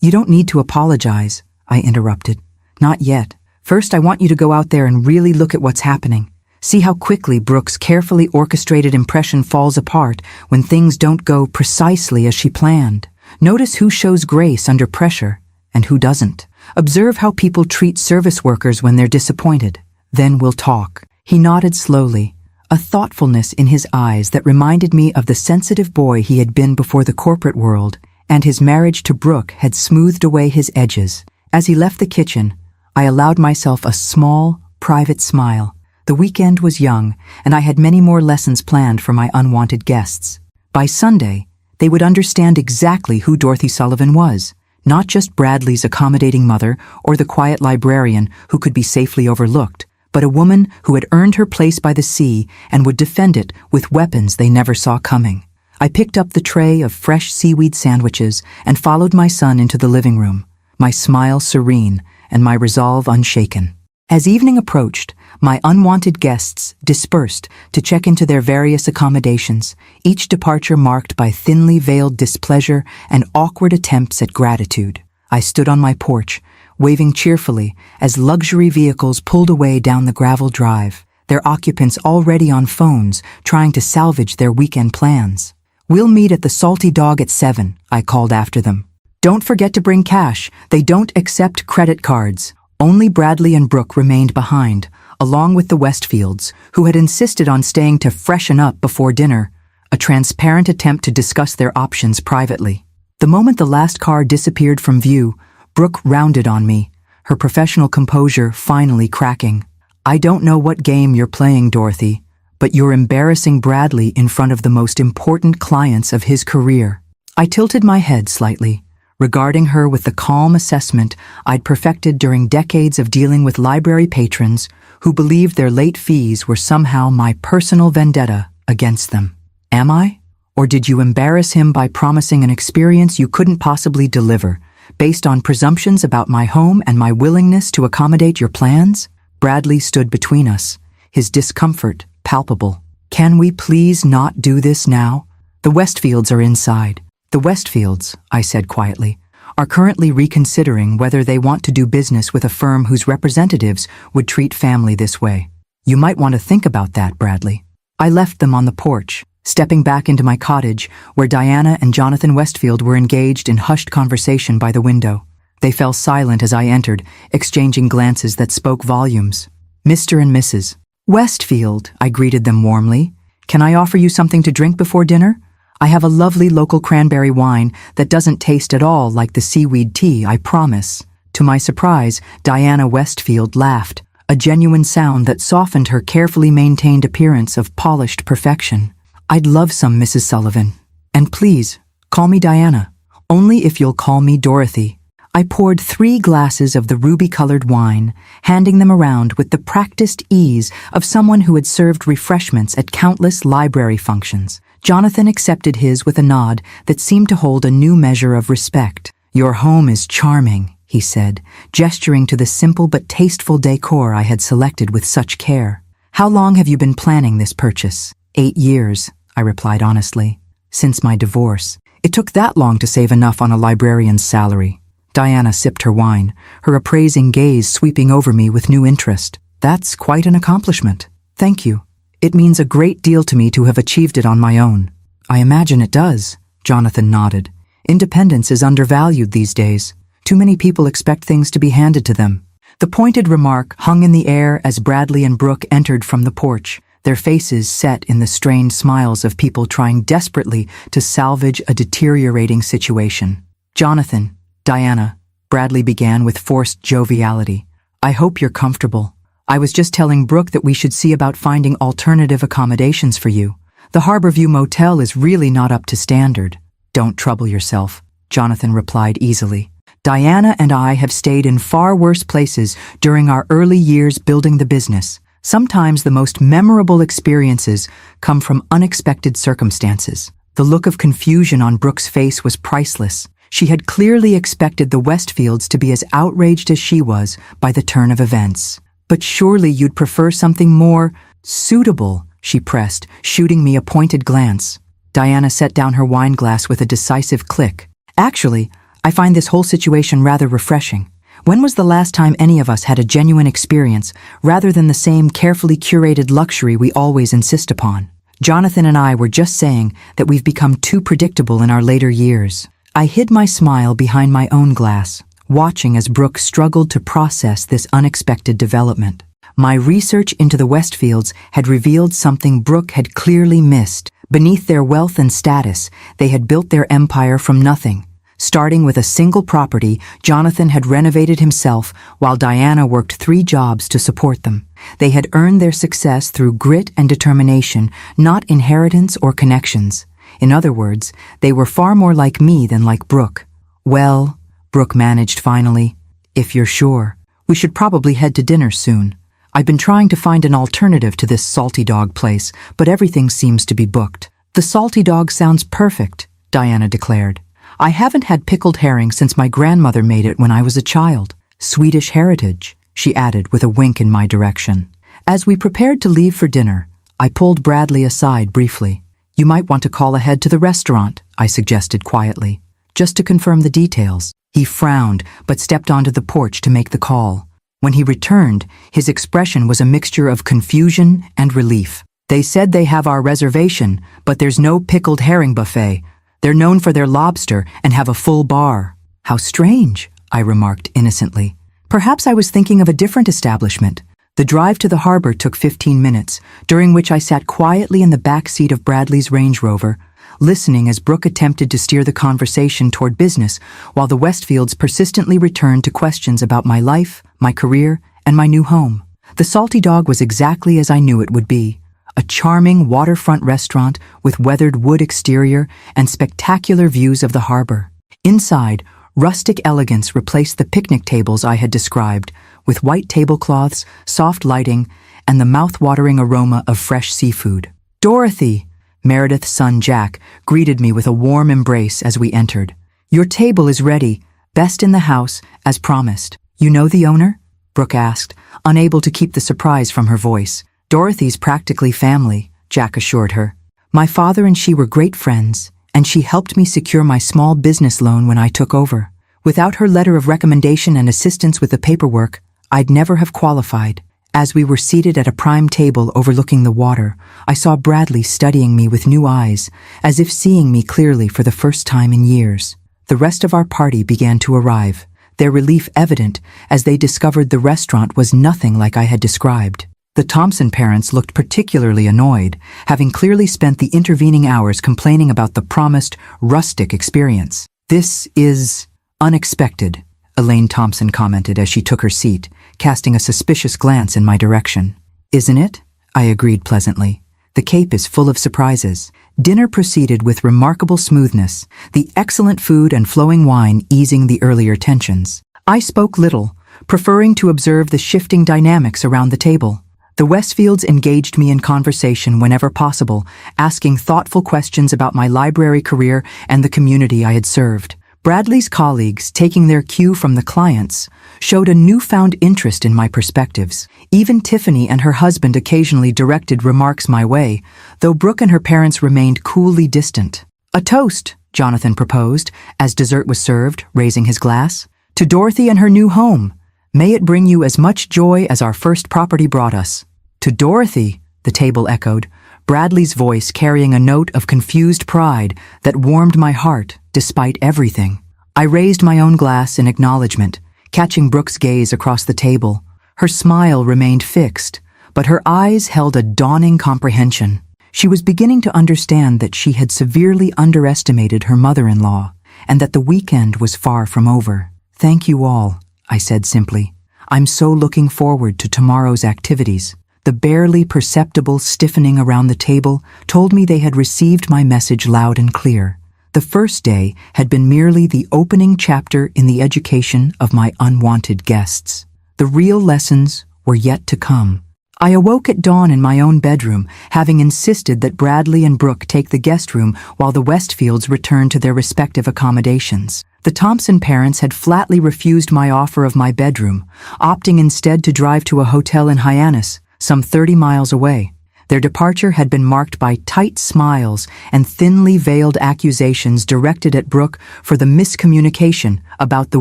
You don't need to apologize," I interrupted. "Not yet. First, I want you to go out there and really look at what's happening. See how quickly Brooke's carefully orchestrated impression falls apart when things don't go precisely as she planned. Notice who shows grace under pressure and who doesn't. Observe how people treat service workers when they're disappointed. Then we'll talk." He nodded slowly, a thoughtfulness in his eyes that reminded me of the sensitive boy he had been before the corporate world, and his marriage to Brooke had smoothed away his edges. As he left the kitchen, I allowed myself a small, private smile. The weekend was young, and I had many more lessons planned for my unwanted guests. By Sunday, they would understand exactly who Dorothy Sullivan was, not just Bradley's accommodating mother or the quiet librarian who could be safely overlooked, but a woman who had earned her place by the sea and would defend it with weapons they never saw coming. I picked up the tray of fresh seaweed sandwiches and followed my son into the living room, my smile serene and my resolve unshaken. As evening approached, my unwanted guests dispersed to check into their various accommodations, each departure marked by thinly veiled displeasure and awkward attempts at gratitude. I stood on my porch, waving cheerfully as luxury vehicles pulled away down the gravel drive, their occupants already on phones trying to salvage their weekend plans. "We'll meet at the Salty Dog at 7, I called after them. "Don't forget to bring cash. They don't accept credit cards. Only Bradley and Brooke remained behind, along with the Westfields, who had insisted on staying to freshen up before dinner, a transparent attempt to discuss their options privately. The moment the last car disappeared from view, Brooke rounded on me, her professional composure finally cracking. "I don't know what game you're playing, Dorothy, but you're embarrassing Bradley in front of the most important clients of his career." I tilted my head slightly, regarding her with the calm assessment I'd perfected during decades of dealing with library patrons who believed their late fees were somehow my personal vendetta against them. "Am I? Or did you embarrass him by promising an experience you couldn't possibly deliver, based on presumptions about my home and my willingness to accommodate your plans?" Bradley stood between us, his discomfort palpable. "Can we please not do this now? The Westfields are inside." "The Westfields," I said quietly, "are currently reconsidering whether they want to do business with a firm whose representatives would treat family this way. You might want to think about that, Bradley." I left them on the porch, stepping back into my cottage where Diana and Jonathan Westfield were engaged in hushed conversation by the window. They fell silent as I entered, exchanging glances that spoke volumes. "Mr. and Mrs. Westfield," I greeted them warmly. "Can I offer you something to drink before dinner? I have a lovely local cranberry wine that doesn't taste at all like the seaweed tea, I promise." To my surprise, Diana Westfield laughed, a genuine sound that softened her carefully maintained appearance of polished perfection. "I'd love some, Mrs. Sullivan. And please, call me Diana. Only if you'll call me Dorothy." I poured 3 glasses of the ruby-colored wine, handing them around with the practiced ease of someone who had served refreshments at countless library functions. Jonathan accepted his with a nod that seemed to hold a new measure of respect. "Your home is charming," he said, gesturing to the simple but tasteful decor I had selected with such care. "How long have you been planning this purchase?" 8 years, I replied honestly. "Since my divorce. It took that long to save enough on a librarian's salary." Diana sipped her wine, her appraising gaze sweeping over me with new interest. "That's quite an accomplishment. Thank you. It means a great deal to me to have achieved it on my own." "I imagine it does," Jonathan nodded. "Independence is undervalued these days. Too many people expect things to be handed to them." The pointed remark hung in the air as Bradley and Brooke entered from the porch, their faces set in the strained smiles of people trying desperately to salvage a deteriorating situation. "Jonathan, Diana," Bradley began with forced joviality, "I hope you're comfortable. I was just telling Brooke that we should see about finding alternative accommodations for you. The Harborview Motel is really not up to standard." "Don't trouble yourself," Jonathan replied easily. "Diana and I have stayed in far worse places during our early years building the business. Sometimes the most memorable experiences come from unexpected circumstances." The look of confusion on Brooke's face was priceless. She had clearly expected the Westfields to be as outraged as she was by the turn of events. "But surely you'd prefer something more suitable," she pressed, shooting me a pointed glance. Diana set down her wine glass with a decisive click. "Actually, I find this whole situation rather refreshing. When was the last time any of us had a genuine experience, rather than the same carefully curated luxury we always insist upon? Jonathan and I were just saying that we've become too predictable in our later years." I hid my smile behind my own glass, watching as Brooke struggled to process this unexpected development. My research into the Westfields had revealed something Brooke had clearly missed. Beneath their wealth and status, they had built their empire from nothing. Starting with a single property, Jonathan had renovated himself while Diana worked 3 jobs to support them. They had earned their success through grit and determination, not inheritance or connections. In other words, they were far more like me than like Brooke. "Well," Brooke managed finally, "if you're sure, we should probably head to dinner soon. I've been trying to find an alternative to this Salty Dog place, but everything seems to be booked." "The Salty Dog sounds perfect," Diana declared. "I haven't had pickled herring since my grandmother made it when I was a child. Swedish heritage," she added with a wink in my direction. As we prepared to leave for dinner, I pulled Bradley aside briefly. "You might want to call ahead to the restaurant," I suggested quietly, "just to confirm the details." He frowned, but stepped onto the porch to make the call. When he returned, his expression was a mixture of confusion and relief. "They said they have our reservation, but there's no pickled herring buffet. They're known for their lobster and have a full bar." "How strange," I remarked innocently. Perhaps I was thinking of a different establishment. The drive to the harbor took 15 minutes, during which I sat quietly in the back seat of Bradley's Range Rover, listening as Brooke attempted to steer the conversation toward business, while the Westfields persistently returned to questions about my life, my career, and my new home. The Salty Dog was exactly as I knew it would be. A charming waterfront restaurant with weathered wood exterior and spectacular views of the harbor. Inside, rustic elegance replaced the picnic tables I had described, with white tablecloths, soft lighting, and the mouth-watering aroma of fresh seafood. "Dorothy!" Meredith's son Jack greeted me with a warm embrace as we entered. "Your table is ready, best in the house, as promised." "You know the owner?" Brooke asked, unable to keep the surprise from her voice. "Dorothy's practically family," Jack assured her. "My father and she were great friends, and she helped me secure my small business loan when I took over. Without her letter of recommendation and assistance with the paperwork, I'd never have qualified." As we were seated at a prime table overlooking the water, I saw Bradley studying me with new eyes, as if seeing me clearly for the first time in years. The rest of our party began to arrive, their relief evident as they discovered the restaurant was nothing like I had described. The Thompson parents looked particularly annoyed, having clearly spent the intervening hours complaining about the promised rustic experience. "This is unexpected," Elaine Thompson commented as she took her seat, casting a suspicious glance in my direction. "Isn't it?" I agreed pleasantly. "The Cape is full of surprises." Dinner proceeded with remarkable smoothness, the excellent food and flowing wine easing the earlier tensions. I spoke little, preferring to observe the shifting dynamics around the table. The Westfields engaged me in conversation whenever possible, asking thoughtful questions about my library career and the community I had served. Bradley's colleagues, taking their cue from the clients, showed a newfound interest in my perspectives. Even Tiffany and her husband occasionally directed remarks my way, though Brooke and her parents remained coolly distant. "A toast," Jonathan proposed, as dessert was served, raising his glass. "To Dorothy and her new home. May it bring you as much joy as our first property brought us." "To Dorothy," the table echoed, Bradley's voice carrying a note of confused pride that warmed my heart despite everything. I raised my own glass in acknowledgement, catching Brooke's gaze across the table. Her smile remained fixed, but her eyes held a dawning comprehension. She was beginning to understand that she had severely underestimated her mother-in-law, and that the weekend was far from over. "Thank you all," I said simply. "I'm so looking forward to tomorrow's activities." The barely perceptible stiffening around the table told me they had received my message loud and clear. The first day had been merely the opening chapter in the education of my unwanted guests. The real lessons were yet to come. I awoke at dawn in my own bedroom, having insisted that Bradley and Brooke take the guest room while the Westfields returned to their respective accommodations. The Thompson parents had flatly refused my offer of my bedroom, opting instead to drive to a hotel in Hyannis, some 30 miles away. Their departure had been marked by tight smiles and thinly veiled accusations directed at Brooke for the miscommunication about the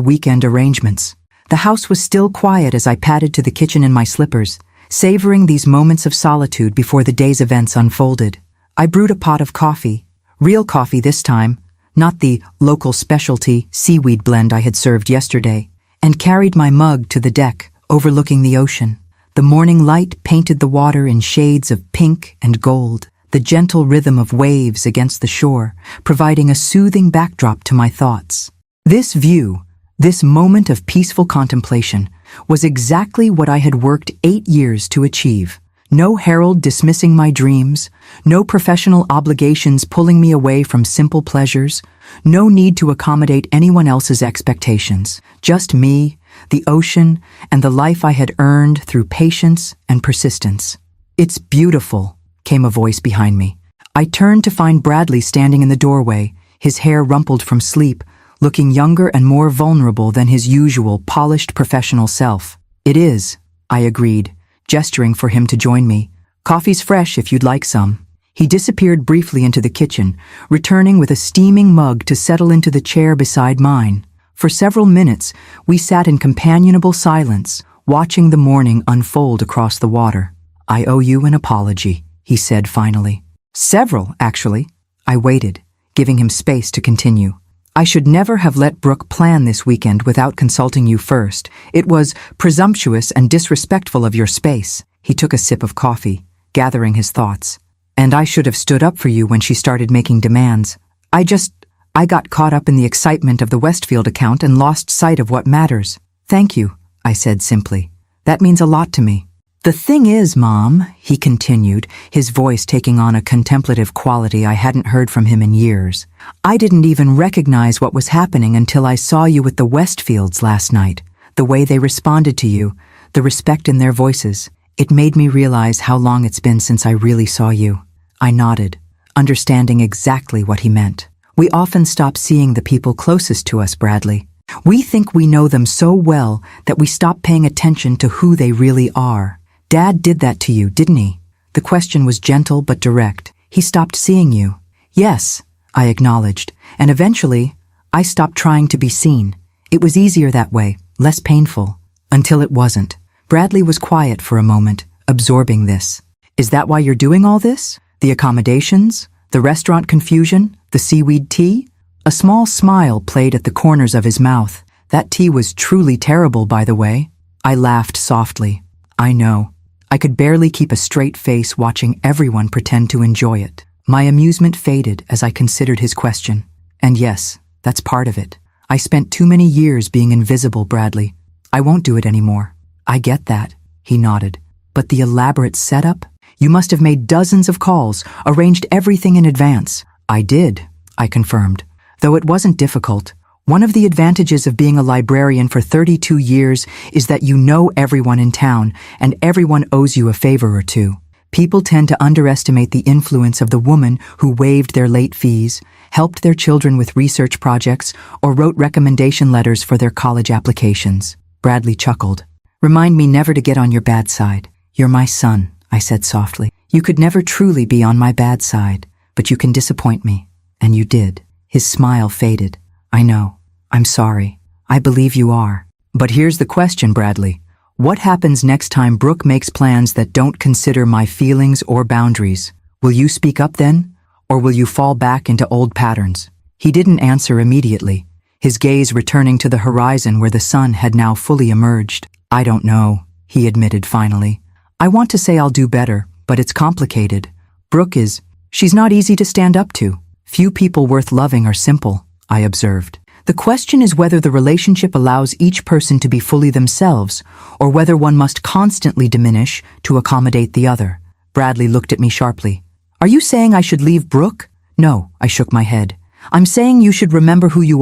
weekend arrangements. The house was still quiet as I padded to the kitchen in my slippers, savoring these moments of solitude before the day's events unfolded. I brewed a pot of coffee, real coffee this time, not the local specialty seaweed blend I had served yesterday, and carried my mug to the deck, overlooking the ocean. The morning light painted the water in shades of pink and gold, the gentle rhythm of waves against the shore, providing a soothing backdrop to my thoughts. This view, this moment of peaceful contemplation, was exactly what I had worked 8 years to achieve. No herald dismissing my dreams, no professional obligations pulling me away from simple pleasures, no need to accommodate anyone else's expectations. Just me, the ocean, and the life I had earned through patience and persistence. "It's beautiful," came a voice behind me. I turned to find Bradley standing in the doorway, his hair rumpled from sleep, looking younger and more vulnerable than his usual polished professional self. "It is," I agreed, gesturing for him to join me. "Coffee's fresh if you'd like some." He disappeared briefly into the kitchen, returning with a steaming mug to settle into the chair beside mine. For several minutes, we sat in companionable silence, watching the morning unfold across the water. "I owe you an apology," he said finally. "Several, actually." I waited, giving him space to continue. I should never have let Brooke plan this weekend without consulting you first. It was presumptuous and disrespectful of your space. He took a sip of coffee, gathering his thoughts. And I should have stood up for you when she started making demands. I got caught up in the excitement of the Westfield account and lost sight of what matters. Thank you, I said simply. That means a lot to me. The thing is, Mom, he continued, his voice taking on a contemplative quality I hadn't heard from him in years. I didn't even recognize what was happening until I saw you with the Westfields last night. The way they responded to you, the respect in their voices. It made me realize how long it's been since I really saw you. I nodded, understanding exactly what he meant. We often stop seeing the people closest to us, Bradley. We think we know them so well that we stop paying attention to who they really are. Dad did that to you, didn't he? The question was gentle but direct. He stopped seeing you. Yes, I acknowledged, and eventually, I stopped trying to be seen. It was easier that way, less painful, until it wasn't. Bradley was quiet for a moment, absorbing this. Is that why you're doing all this? The accommodations? The restaurant confusion? The seaweed tea? A small smile played at the corners of his mouth. That tea was truly terrible, by the way. I laughed softly. I know. I could barely keep a straight face watching everyone pretend to enjoy it. My amusement faded as I considered his question. And yes, that's part of it. I spent too many years being invisible, Bradley. I won't do it anymore. I get that, he nodded. But the elaborate setup? You must have made dozens of calls, arranged everything in advance. I did, I confirmed. Though it wasn't difficult. One of the advantages of being a librarian for 32 years is that you know everyone in town, and everyone owes you a favor or two. People tend to underestimate the influence of the woman who waived their late fees, helped their children with research projects, or wrote recommendation letters for their college applications. Bradley chuckled. Remind me never to get on your bad side. You're my son, I said softly. You could never truly be on my bad side, but you can disappoint me. And you did. His smile faded. I know. I'm sorry. I believe you are. But here's the question, Bradley. What happens next time Brooke makes plans that don't consider my feelings or boundaries? Will you speak up then? Or will you fall back into old patterns? He didn't answer immediately, his gaze returning to the horizon where the sun had now fully emerged. I don't know, he admitted finally. I want to say I'll do better, but it's complicated. Brooke she's not easy to stand up to. Few people worth loving are simple, I observed. The question is whether the relationship allows each person to be fully themselves, or whether one must constantly diminish to accommodate the other. Bradley looked at me sharply. Are you saying I should leave Brooke? No, I shook my head. I'm saying you should remember who you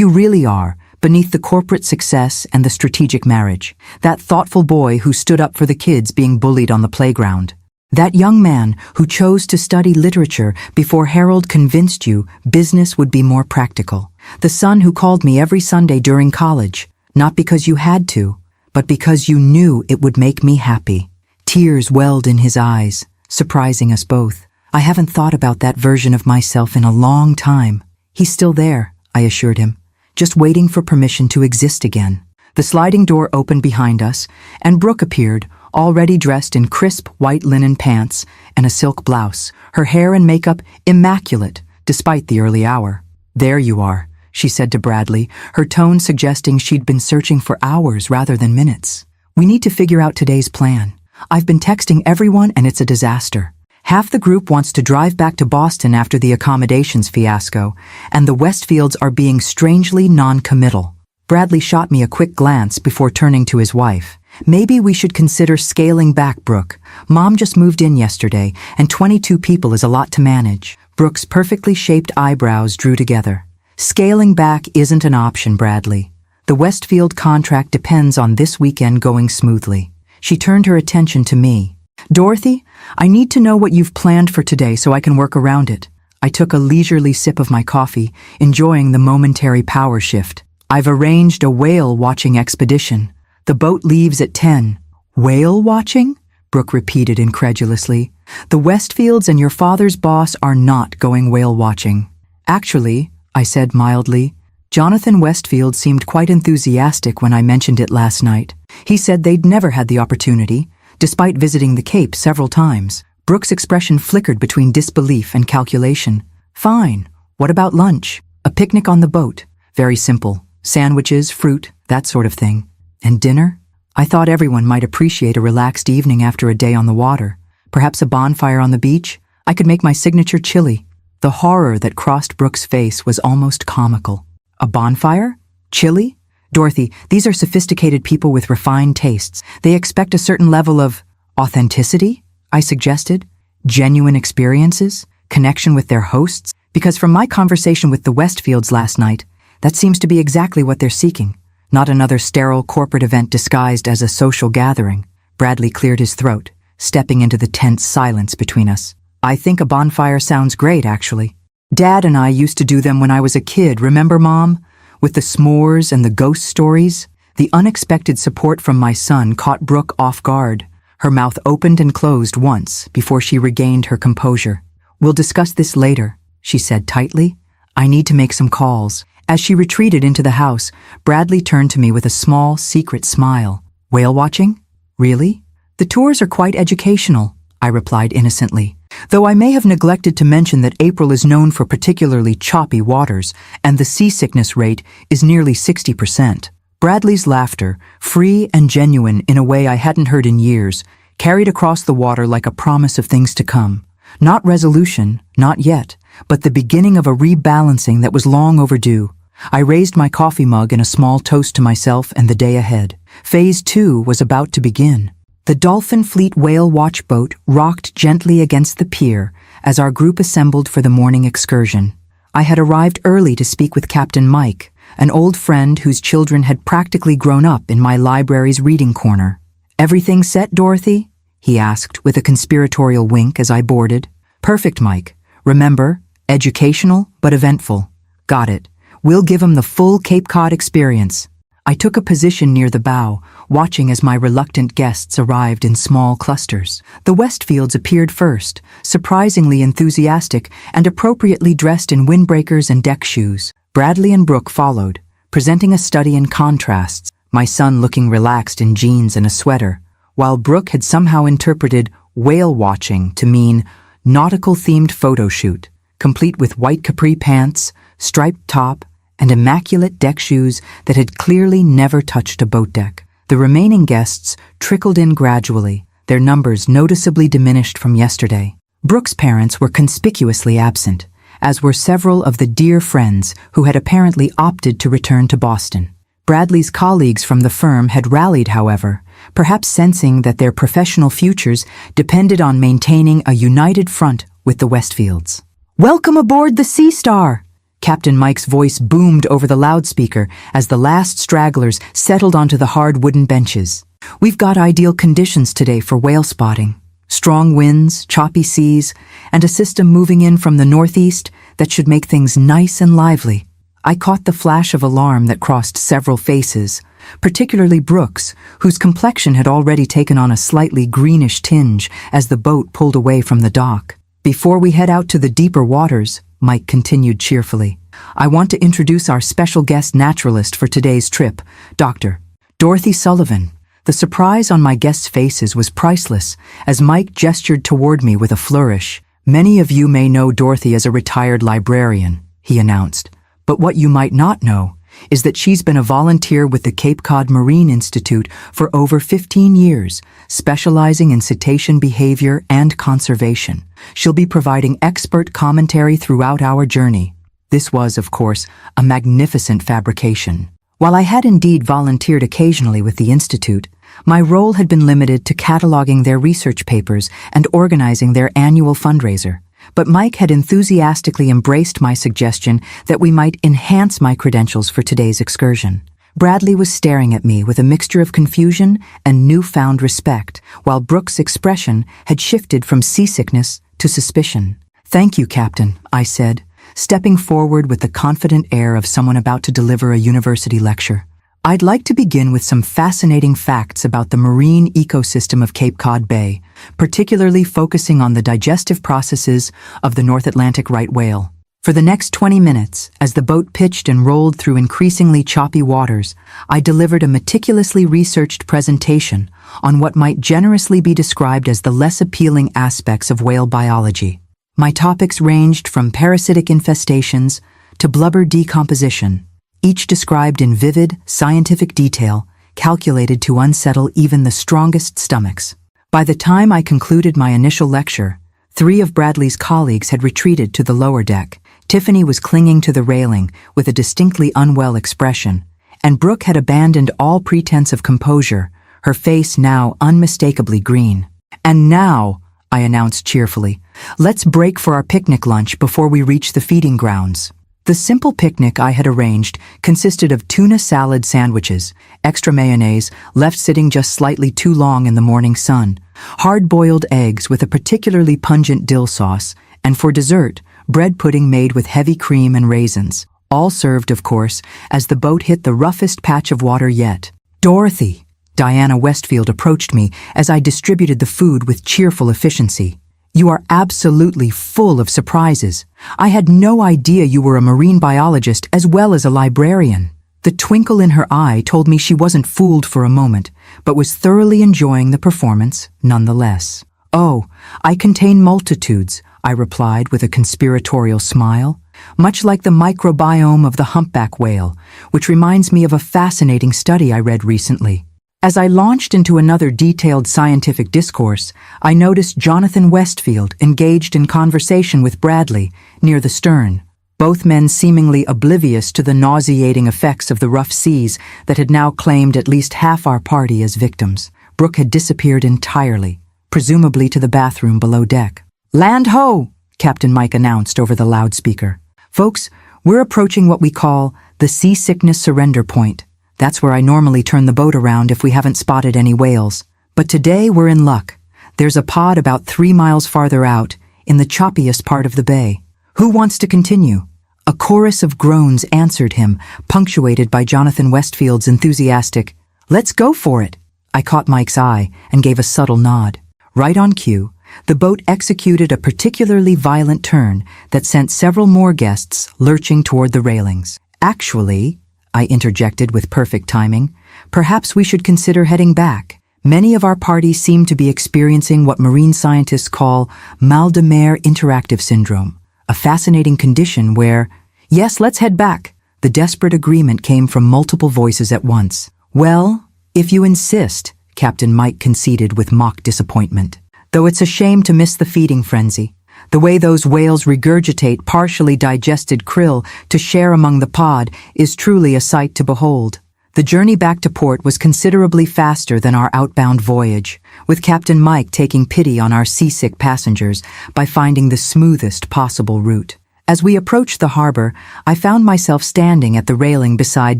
really are, beneath the corporate success and the strategic marriage. That thoughtful boy who stood up for the kids being bullied on the playground. That young man who chose to study literature before Harold convinced you business would be more practical. The son who called me every Sunday during college, not because you had to, but because you knew it would make me happy. Tears welled in his eyes, surprising us both. I haven't thought about that version of myself in a long time. He's still there, I assured him, just waiting for permission to exist again. The sliding door opened behind us, and Brooke appeared, already dressed in crisp white linen pants and a silk blouse, her hair and makeup immaculate, despite the early hour. There you are, she said to Bradley, her tone suggesting she'd been searching for hours rather than minutes. We need to figure out today's plan. I've been texting everyone and it's a disaster. Half the group wants to drive back to Boston after the accommodations fiasco, and the Westfields are being strangely non-committal. Bradley shot me a quick glance before turning to his wife. Maybe we should consider scaling back, Brooke. Mom just moved in yesterday, and 22 people is a lot to manage. Brooke's perfectly shaped eyebrows drew together. Scaling back isn't an option, Bradley. The Westfield contract depends on this weekend going smoothly. She turned her attention to me. Dorothy, I need to know what you've planned for today so I can work around it. I took a leisurely sip of my coffee, enjoying the momentary power shift. I've arranged a whale-watching expedition. The boat leaves at 10. Whale watching? Brooke repeated incredulously. The Westfields and your father's boss are not going whale watching. Actually, I said mildly, Jonathan Westfield seemed quite enthusiastic when I mentioned it last night. He said they'd never had the opportunity, despite visiting the Cape several times. Brooke's expression flickered between disbelief and calculation. Fine. What about lunch? A picnic on the boat. Very simple. Sandwiches, fruit, that sort of thing. And dinner? I thought everyone might appreciate a relaxed evening after a day on the water. Perhaps a bonfire on the beach? I could make my signature chili. The horror that crossed Brooke's face was almost comical. A bonfire? Chili? Dorothy, these are sophisticated people with refined tastes. They expect a certain level of authenticity, I suggested. Genuine experiences, connection with their hosts. Because from my conversation with the Westfields last night, that seems to be exactly what they're seeking. Not another sterile corporate event disguised as a social gathering. Bradley cleared his throat, stepping into the tense silence between us. I think a bonfire sounds great, actually. Dad and I used to do them when I was a kid, remember, Mom? With the s'mores and the ghost stories? The unexpected support from my son caught Brooke off guard. Her mouth opened and closed once before she regained her composure. We'll discuss this later, she said tightly. I need to make some calls. As she retreated into the house, Bradley turned to me with a small, secret smile. Whale watching? Really? The tours are quite educational, I replied innocently. Though I may have neglected to mention that April is known for particularly choppy waters, and the seasickness rate is nearly 60%. Bradley's laughter, free and genuine in a way I hadn't heard in years, carried across the water like a promise of things to come. Not resolution, not yet, but the beginning of a rebalancing that was long overdue. I raised my coffee mug in a small toast to myself and the day ahead. Phase 2 was about to begin. The Dolphin Fleet whale watch boat rocked gently against the pier as our group assembled for the morning excursion. I had arrived early to speak with Captain Mike, an old friend whose children had practically grown up in my library's reading corner. Everything set, Dorothy? He asked with a conspiratorial wink as I boarded. Perfect, Mike. Remember, educational but eventful. Got it. We'll give 'em the full Cape Cod experience. I took a position near the bow, watching as my reluctant guests arrived in small clusters. The Westfields appeared first, surprisingly enthusiastic and appropriately dressed in windbreakers and deck shoes. Bradley and Brooke followed, presenting a study in contrasts, my son looking relaxed in jeans and a sweater, while Brooke had somehow interpreted whale watching to mean nautical-themed photo shoot, complete with white capri pants, striped top, and immaculate deck shoes that had clearly never touched a boat deck. The remaining guests trickled in gradually, their numbers noticeably diminished from yesterday. Brooke's parents were conspicuously absent, as were several of the dear friends who had apparently opted to return to Boston. Bradley's colleagues from the firm had rallied, however, perhaps sensing that their professional futures depended on maintaining a united front with the Westfields. "Welcome aboard the Sea Star!" Captain Mike's voice boomed over the loudspeaker as the last stragglers settled onto the hard wooden benches. "We've got ideal conditions today for whale spotting. Strong winds, choppy seas, and a system moving in from the northeast that should make things nice and lively." I caught the flash of alarm that crossed several faces, particularly Brooke's, whose complexion had already taken on a slightly greenish tinge as the boat pulled away from the dock. "Before we head out to the deeper waters," Mike continued cheerfully, "I want to introduce our special guest naturalist for today's trip, Dr. Dorothy Sullivan." The surprise on my guests' faces was priceless as Mike gestured toward me with a flourish. "Many of you may know Dorothy as a retired librarian," he announced, "but what you might not know is that she's been a volunteer with the Cape Cod Marine Institute for over 15 years, specializing in cetacean behavior and conservation. She'll be providing expert commentary throughout our journey." This was, of course, a magnificent fabrication. While I had indeed volunteered occasionally with the Institute, my role had been limited to cataloging their research papers and organizing their annual fundraiser. But Mike had enthusiastically embraced my suggestion that we might enhance my credentials for today's excursion. Bradley was staring at me with a mixture of confusion and newfound respect, while Brooke's expression had shifted from seasickness to suspicion. "Thank you, Captain," I said, stepping forward with the confident air of someone about to deliver a university lecture. "I'd like to begin with some fascinating facts about the marine ecosystem of Cape Cod Bay, particularly focusing on the digestive processes of the North Atlantic right whale." For the next 20 minutes, as the boat pitched and rolled through increasingly choppy waters, I delivered a meticulously researched presentation on what might generously be described as the less appealing aspects of whale biology. My topics ranged from parasitic infestations to blubber decomposition, each described in vivid, scientific detail, calculated to unsettle even the strongest stomachs. By the time I concluded my initial lecture, 3 of Bradley's colleagues had retreated to the lower deck. Tiffany was clinging to the railing with a distinctly unwell expression, and Brooke had abandoned all pretense of composure, her face now unmistakably green. "And now," I announced cheerfully, "let's break for our picnic lunch before we reach the feeding grounds." The simple picnic I had arranged consisted of tuna salad sandwiches, extra mayonnaise left sitting just slightly too long in the morning sun, hard-boiled eggs with a particularly pungent dill sauce, and for dessert, bread pudding made with heavy cream and raisins, all served, of course, as the boat hit the roughest patch of water yet. "Dorothy," Diana Westfield approached me as I distributed the food with cheerful efficiency. "You are absolutely full of surprises. I had no idea you were a marine biologist as well as a librarian." The twinkle in her eye told me she wasn't fooled for a moment, but was thoroughly enjoying the performance nonetheless. "Oh, I contain multitudes," I replied with a conspiratorial smile, "much like the microbiome of the humpback whale, which reminds me of a fascinating study I read recently." As I launched into another detailed scientific discourse, I noticed Jonathan Westfield engaged in conversation with Bradley near the stern, both men seemingly oblivious to the nauseating effects of the rough seas that had now claimed at least half our party as victims. Brooke had disappeared entirely, presumably to the bathroom below deck. "Land ho!" Captain Mike announced over the loudspeaker. "Folks, we're approaching what we call the seasickness surrender point. That's where I normally turn the boat around if we haven't spotted any whales. But today we're in luck. There's a pod about 3 miles farther out, in the choppiest part of the bay. Who wants to continue?" A chorus of groans answered him, punctuated by Jonathan Westfield's enthusiastic, "Let's go for it." I caught Mike's eye and gave a subtle nod. Right on cue, the boat executed a particularly violent turn that sent several more guests lurching toward the railings. "Actually," I interjected with perfect timing, "perhaps we should consider heading back. Many of our party seem to be experiencing what marine scientists call mal de mer interactive syndrome, a fascinating condition where—" "Yes, let's head back." The desperate agreement came from multiple voices at once. "Well, if you insist," Captain Mike conceded with mock disappointment. "Though it's a shame to miss the feeding frenzy. The way those whales regurgitate partially digested krill to share among the pod is truly a sight to behold." The journey back to port was considerably faster than our outbound voyage, with Captain Mike taking pity on our seasick passengers by finding the smoothest possible route. As we approached the harbor, I found myself standing at the railing beside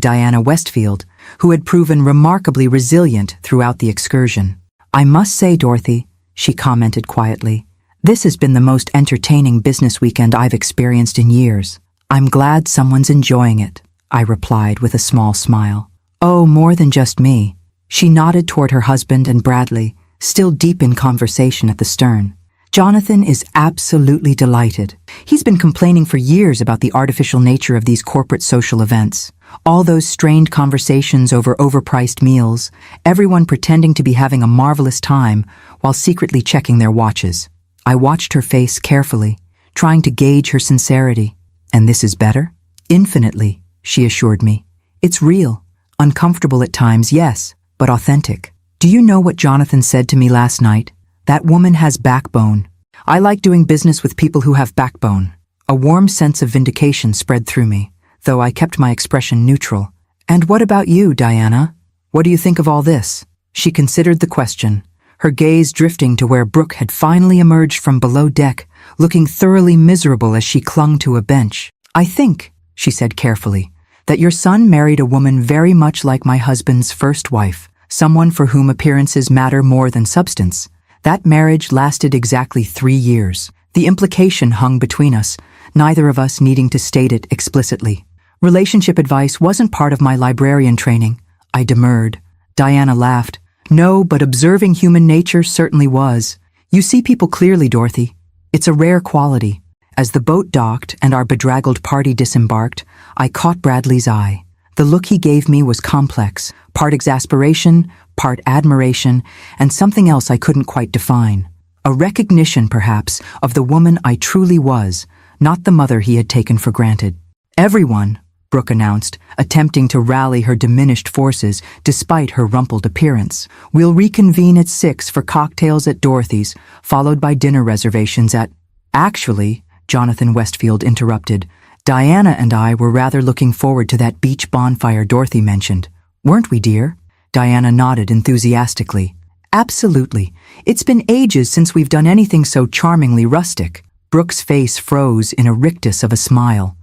Diana Westfield, who had proven remarkably resilient throughout the excursion. "I must say, Dorothy," she commented quietly, "this has been the most entertaining business weekend I've experienced in years." "I'm glad someone's enjoying it," I replied with a small smile. "Oh, more than just me." She nodded toward her husband and Bradley, still deep in conversation at the stern. "Jonathan is absolutely delighted. He's been complaining for years about the artificial nature of these corporate social events. All those strained conversations over overpriced meals, everyone pretending to be having a marvelous time while secretly checking their watches." I watched her face carefully, trying to gauge her sincerity. "And this is better?" "Infinitely," she assured me. "It's real. Uncomfortable at times, yes, but authentic. Do you know what Jonathan said to me last night? That woman has backbone. I like doing business with people who have backbone." A warm sense of vindication spread through me, though I kept my expression neutral. "And what about you, Diana? What do you think of all this?" She considered the question, her gaze drifting to where Brooke had finally emerged from below deck, looking thoroughly miserable as she clung to a bench. "I think," she said carefully, "that your son married a woman very much like my husband's first wife, someone for whom appearances matter more than substance. That marriage lasted exactly 3 years. The implication hung between us, neither of us needing to state it explicitly. Relationship advice wasn't part of my librarian training," I demurred. Diana laughed. "No, but observing human nature certainly was. You see people clearly, Dorothy. It's a rare quality." As the boat docked and our bedraggled party disembarked, I caught Bradley's eye. The look he gave me was complex, part exasperation, part admiration, and something else I couldn't quite define. A recognition, perhaps, of the woman I truly was, not the mother he had taken for granted. Everyone, Brooke announced, attempting to rally her diminished forces despite her rumpled appearance. We'll reconvene at 6 for cocktails at Dorothy's, followed by dinner reservations at— Actually, Jonathan Westfield interrupted, Diana and I were rather looking forward to that beach bonfire Dorothy mentioned. Weren't we, dear? Diana nodded enthusiastically. Absolutely. It's been ages since we've done anything so charmingly rustic. Brooke's face froze in a rictus of a smile.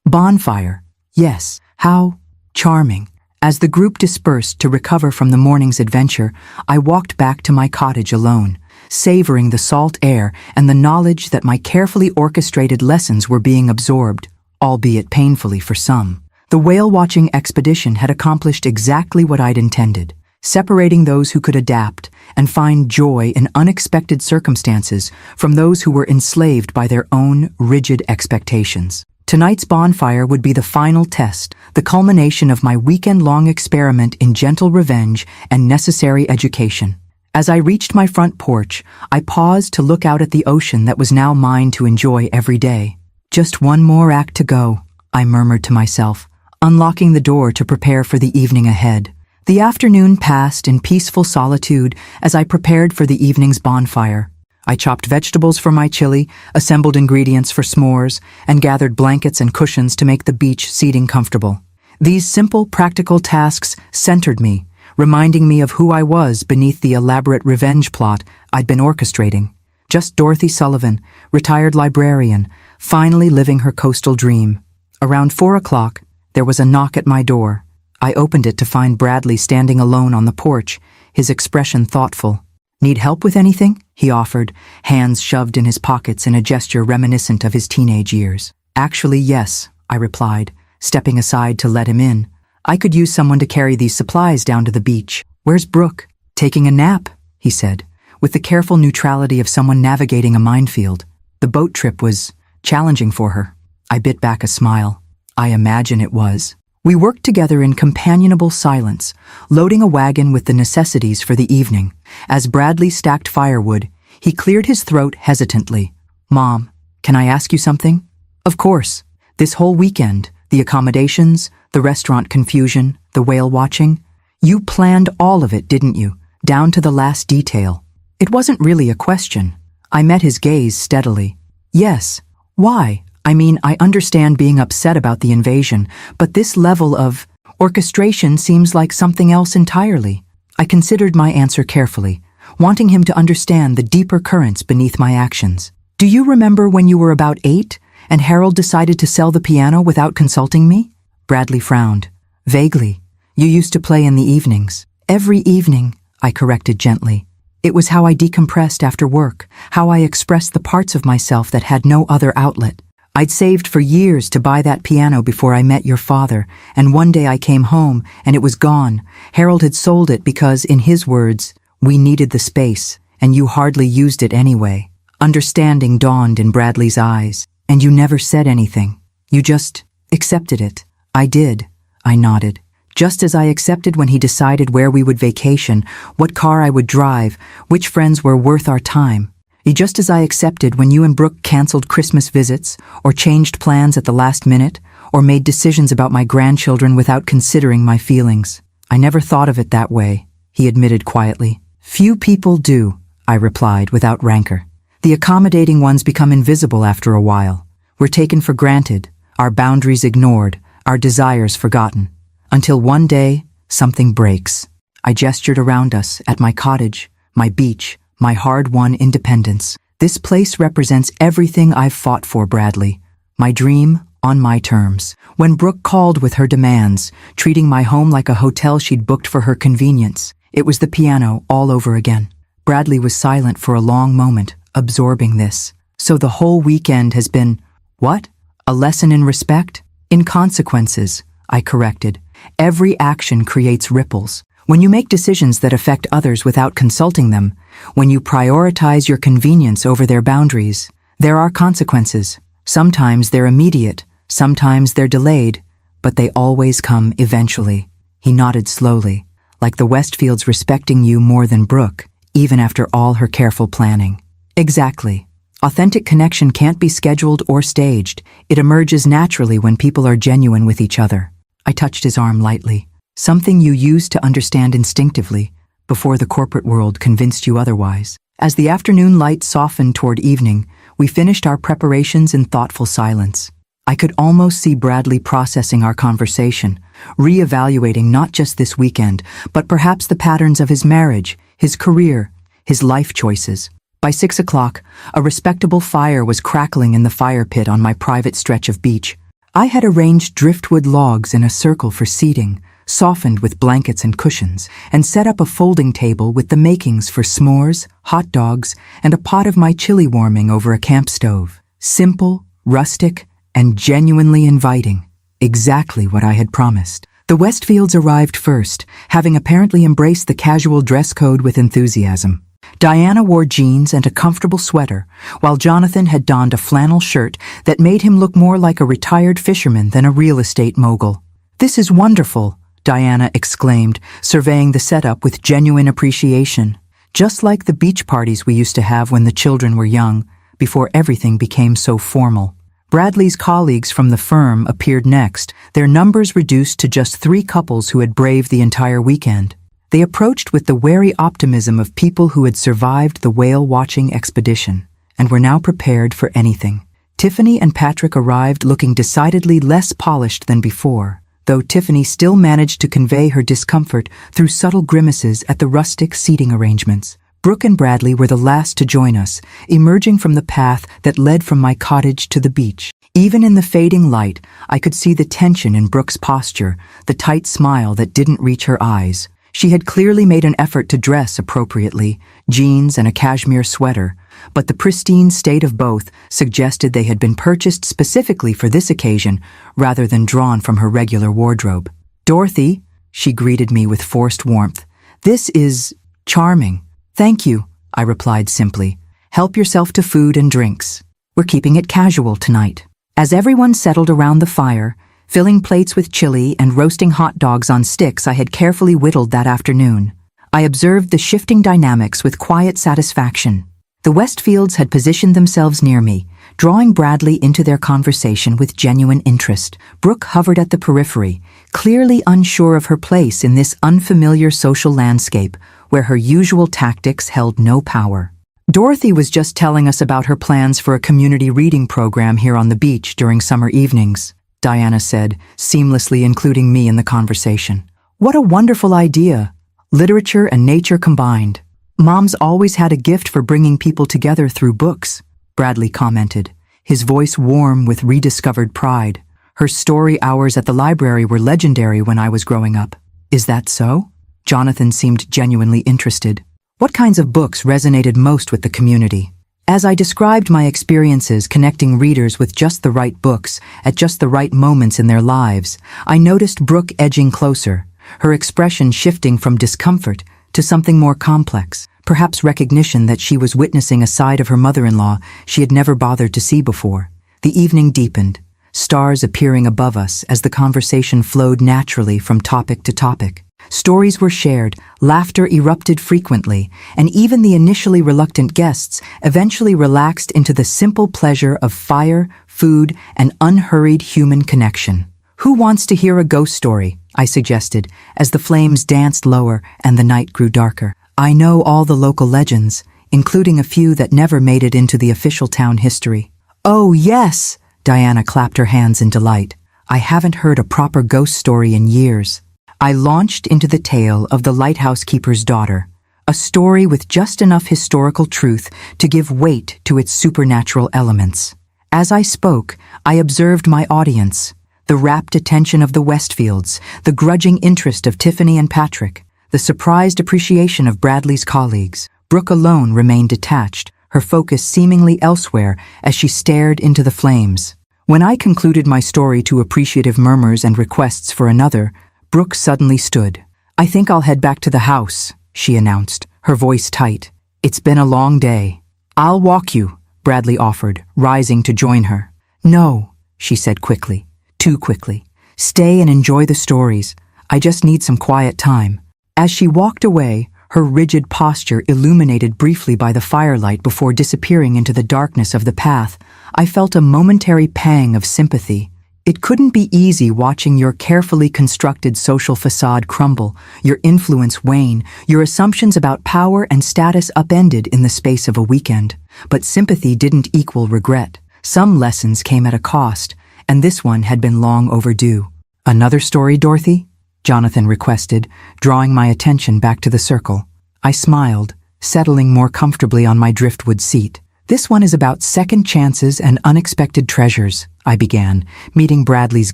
Bonfire. Yes. How charming. As the group dispersed to recover from the morning's adventure, I walked back to my cottage alone, savoring the salt air and the knowledge that my carefully orchestrated lessons were being absorbed, albeit painfully for some. The whale-watching expedition had accomplished exactly what I'd intended, separating those who could adapt and find joy in unexpected circumstances from those who were enslaved by their own rigid expectations. Tonight's bonfire would be the final test, the culmination of my weekend-long experiment in gentle revenge and necessary education. As I reached my front porch, I paused to look out at the ocean that was now mine to enjoy every day. Just one more act to go, I murmured to myself, unlocking the door to prepare for the evening ahead. The afternoon passed in peaceful solitude as I prepared for the evening's bonfire. I chopped vegetables for my chili, assembled ingredients for s'mores, and gathered blankets and cushions to make the beach seating comfortable. These simple, practical tasks centered me, reminding me of who I was beneath the elaborate revenge plot I'd been orchestrating. Just Dorothy Sullivan, retired librarian, finally living her coastal dream. Around 4 o'clock, there was a knock at my door. I opened it to find Bradley standing alone on the porch, his expression thoughtful. Need help with anything? He offered, hands shoved in his pockets in a gesture reminiscent of his teenage years. Actually, yes, I replied, stepping aside to let him in. I could use someone to carry these supplies down to the beach. Where's Brooke? Taking a nap, he said, with the careful neutrality of someone navigating a minefield. The boat trip was challenging for her. I bit back a smile. I imagine it was. We worked together in companionable silence, loading a wagon with the necessities for the evening. As Bradley stacked firewood, he cleared his throat hesitantly. Mom, can I ask you something? Of course. This whole weekend, the accommodations, the restaurant confusion, the whale watching, you planned all of it, didn't you? Down to the last detail. It wasn't really a question. I met his gaze steadily. Yes. Why? I mean, I understand being upset about the invasion, but this level of orchestration seems like something else entirely. I considered my answer carefully, wanting him to understand the deeper currents beneath my actions. Do you remember when you were about 8 and Harold decided to sell the piano without consulting me? Bradley frowned. Vaguely. You used to play in the evenings. Every evening, I corrected gently. It was how I decompressed after work, how I expressed the parts of myself that had no other outlet. I'd saved for years to buy that piano before I met your father, and one day I came home and it was gone. Harold had sold it because, in his words, we needed the space, and you hardly used it anyway. Understanding dawned in Bradley's eyes, and you never said anything. You just accepted it. I did, I nodded. Just as I accepted when he decided where we would vacation, what car I would drive, which friends were worth our time. Just as I accepted when you and Brooke canceled Christmas visits, or changed plans at the last minute, or made decisions about my grandchildren without considering my feelings. I never thought of it that way, he admitted quietly. Few people do, I replied without rancor. The accommodating ones become invisible after a while. We're taken for granted, our boundaries ignored, our desires forgotten. Until one day, something breaks. I gestured around us, at my cottage, my beach, my hard-won independence. This place represents everything I've fought for, Bradley. My dream, on my terms. When Brooke called with her demands, treating my home like a hotel she'd booked for her convenience, it was the piano all over again. Bradley was silent for a long moment, absorbing this. So the whole weekend has been, what? A lesson in respect? In consequences, I corrected. Every action creates ripples. When you make decisions that affect others without consulting them, when you prioritize your convenience over their boundaries, there are consequences. Sometimes they're immediate, sometimes they're delayed, but they always come eventually. He nodded slowly, like the Westfields respecting you more than Brooke, even after all her careful planning. Exactly. Authentic connection can't be scheduled or staged. It emerges naturally when people are genuine with each other. I touched his arm lightly. Something you used to understand instinctively, before the corporate world convinced you otherwise. As the afternoon light softened toward evening, we finished our preparations in thoughtful silence. I could almost see Bradley processing our conversation, re-evaluating not just this weekend, but perhaps the patterns of his marriage, his career, his life choices. By 6 o'clock, a respectable fire was crackling in the fire pit on my private stretch of beach. I had arranged driftwood logs in a circle for seating, softened with blankets and cushions, and set up a folding table with the makings for s'mores, hot dogs, and a pot of my chili warming over a camp stove. Simple, rustic, and genuinely inviting. Exactly what I had promised. The Westfields arrived first, having apparently embraced the casual dress code with enthusiasm. Diana wore jeans and a comfortable sweater, while Jonathan had donned a flannel shirt that made him look more like a retired fisherman than a real estate mogul. "This is wonderful," Diana exclaimed, surveying the setup with genuine appreciation. Just like the beach parties we used to have when the children were young, before everything became so formal. Bradley's colleagues from the firm appeared next, their numbers reduced to just 3 couples who had braved the entire weekend. They approached with the wary optimism of people who had survived the whale-watching expedition, and were now prepared for anything. Tiffany and Patrick arrived looking decidedly less polished than before, though Tiffany still managed to convey her discomfort through subtle grimaces at the rustic seating arrangements. Brooke and Bradley were the last to join us, emerging from the path that led from my cottage to the beach. Even in the fading light, I could see the tension in Brooke's posture, the tight smile that didn't reach her eyes. She had clearly made an effort to dress appropriately, jeans and a cashmere sweater, but the pristine state of both suggested they had been purchased specifically for this occasion rather than drawn from her regular wardrobe. "Dorothy," she greeted me with forced warmth, "this is charming." "Thank you," I replied simply. "Help yourself to food and drinks. We're keeping it casual tonight." As everyone settled around the fire, filling plates with chili and roasting hot dogs on sticks I had carefully whittled that afternoon, I observed the shifting dynamics with quiet satisfaction. The Westfields had positioned themselves near me, drawing Bradley into their conversation with genuine interest. Brooke hovered at the periphery, clearly unsure of her place in this unfamiliar social landscape where her usual tactics held no power. Dorothy was just telling us about her plans for a community reading program here on the beach during summer evenings, Diana said, seamlessly including me in the conversation. "What a wonderful idea! Literature and nature combined. Mom's always had a gift for bringing people together through books," Bradley commented, his voice warm with rediscovered pride. "Her story hours at the library were legendary when I was growing up." "Is that so?" Jonathan seemed genuinely interested. "What kinds of books resonated most with the community?" As I described my experiences connecting readers with just the right books at just the right moments in their lives, I noticed Brooke edging closer, her expression shifting from discomfort to something more complex, perhaps recognition that she was witnessing a side of her mother-in-law she had never bothered to see before. The evening deepened, stars appearing above us as the conversation flowed naturally from topic to topic. Stories were shared, laughter erupted frequently, and even the initially reluctant guests eventually relaxed into the simple pleasure of fire, food, and unhurried human connection. "Who wants to hear a ghost story?" I suggested, as the flames danced lower and the night grew darker. "I know all the local legends, including a few that never made it into the official town history." "Oh, yes!" Diana clapped her hands in delight. "I haven't heard a proper ghost story in years." I launched into the tale of the lighthouse keeper's daughter, a story with just enough historical truth to give weight to its supernatural elements. As I spoke, I observed my audience, the rapt attention of the Westfields, the grudging interest of Tiffany and Patrick, the surprised appreciation of Bradley's colleagues. Brooke alone remained detached, her focus seemingly elsewhere as she stared into the flames. When I concluded my story to appreciative murmurs and requests for another, Brooke suddenly stood. "I think I'll head back to the house," she announced, her voice tight. "It's been a long day." "I'll walk you," Bradley offered, rising to join her. "No," she said quickly, too quickly. "Stay and enjoy the stories. I just need some quiet time." As she walked away, her rigid posture illuminated briefly by the firelight before disappearing into the darkness of the path. I felt a momentary pang of sympathy. It couldn't be easy watching your carefully constructed social facade crumble, your influence wane, your assumptions about power and status upended in the space of a weekend. But sympathy didn't equal regret. Some lessons came at a cost, and this one had been long overdue. "Another story, Dorothy?" Jonathan requested, drawing my attention back to the circle. I smiled, settling more comfortably on my driftwood seat. "This one is about second chances and unexpected treasures," I began, meeting Bradley's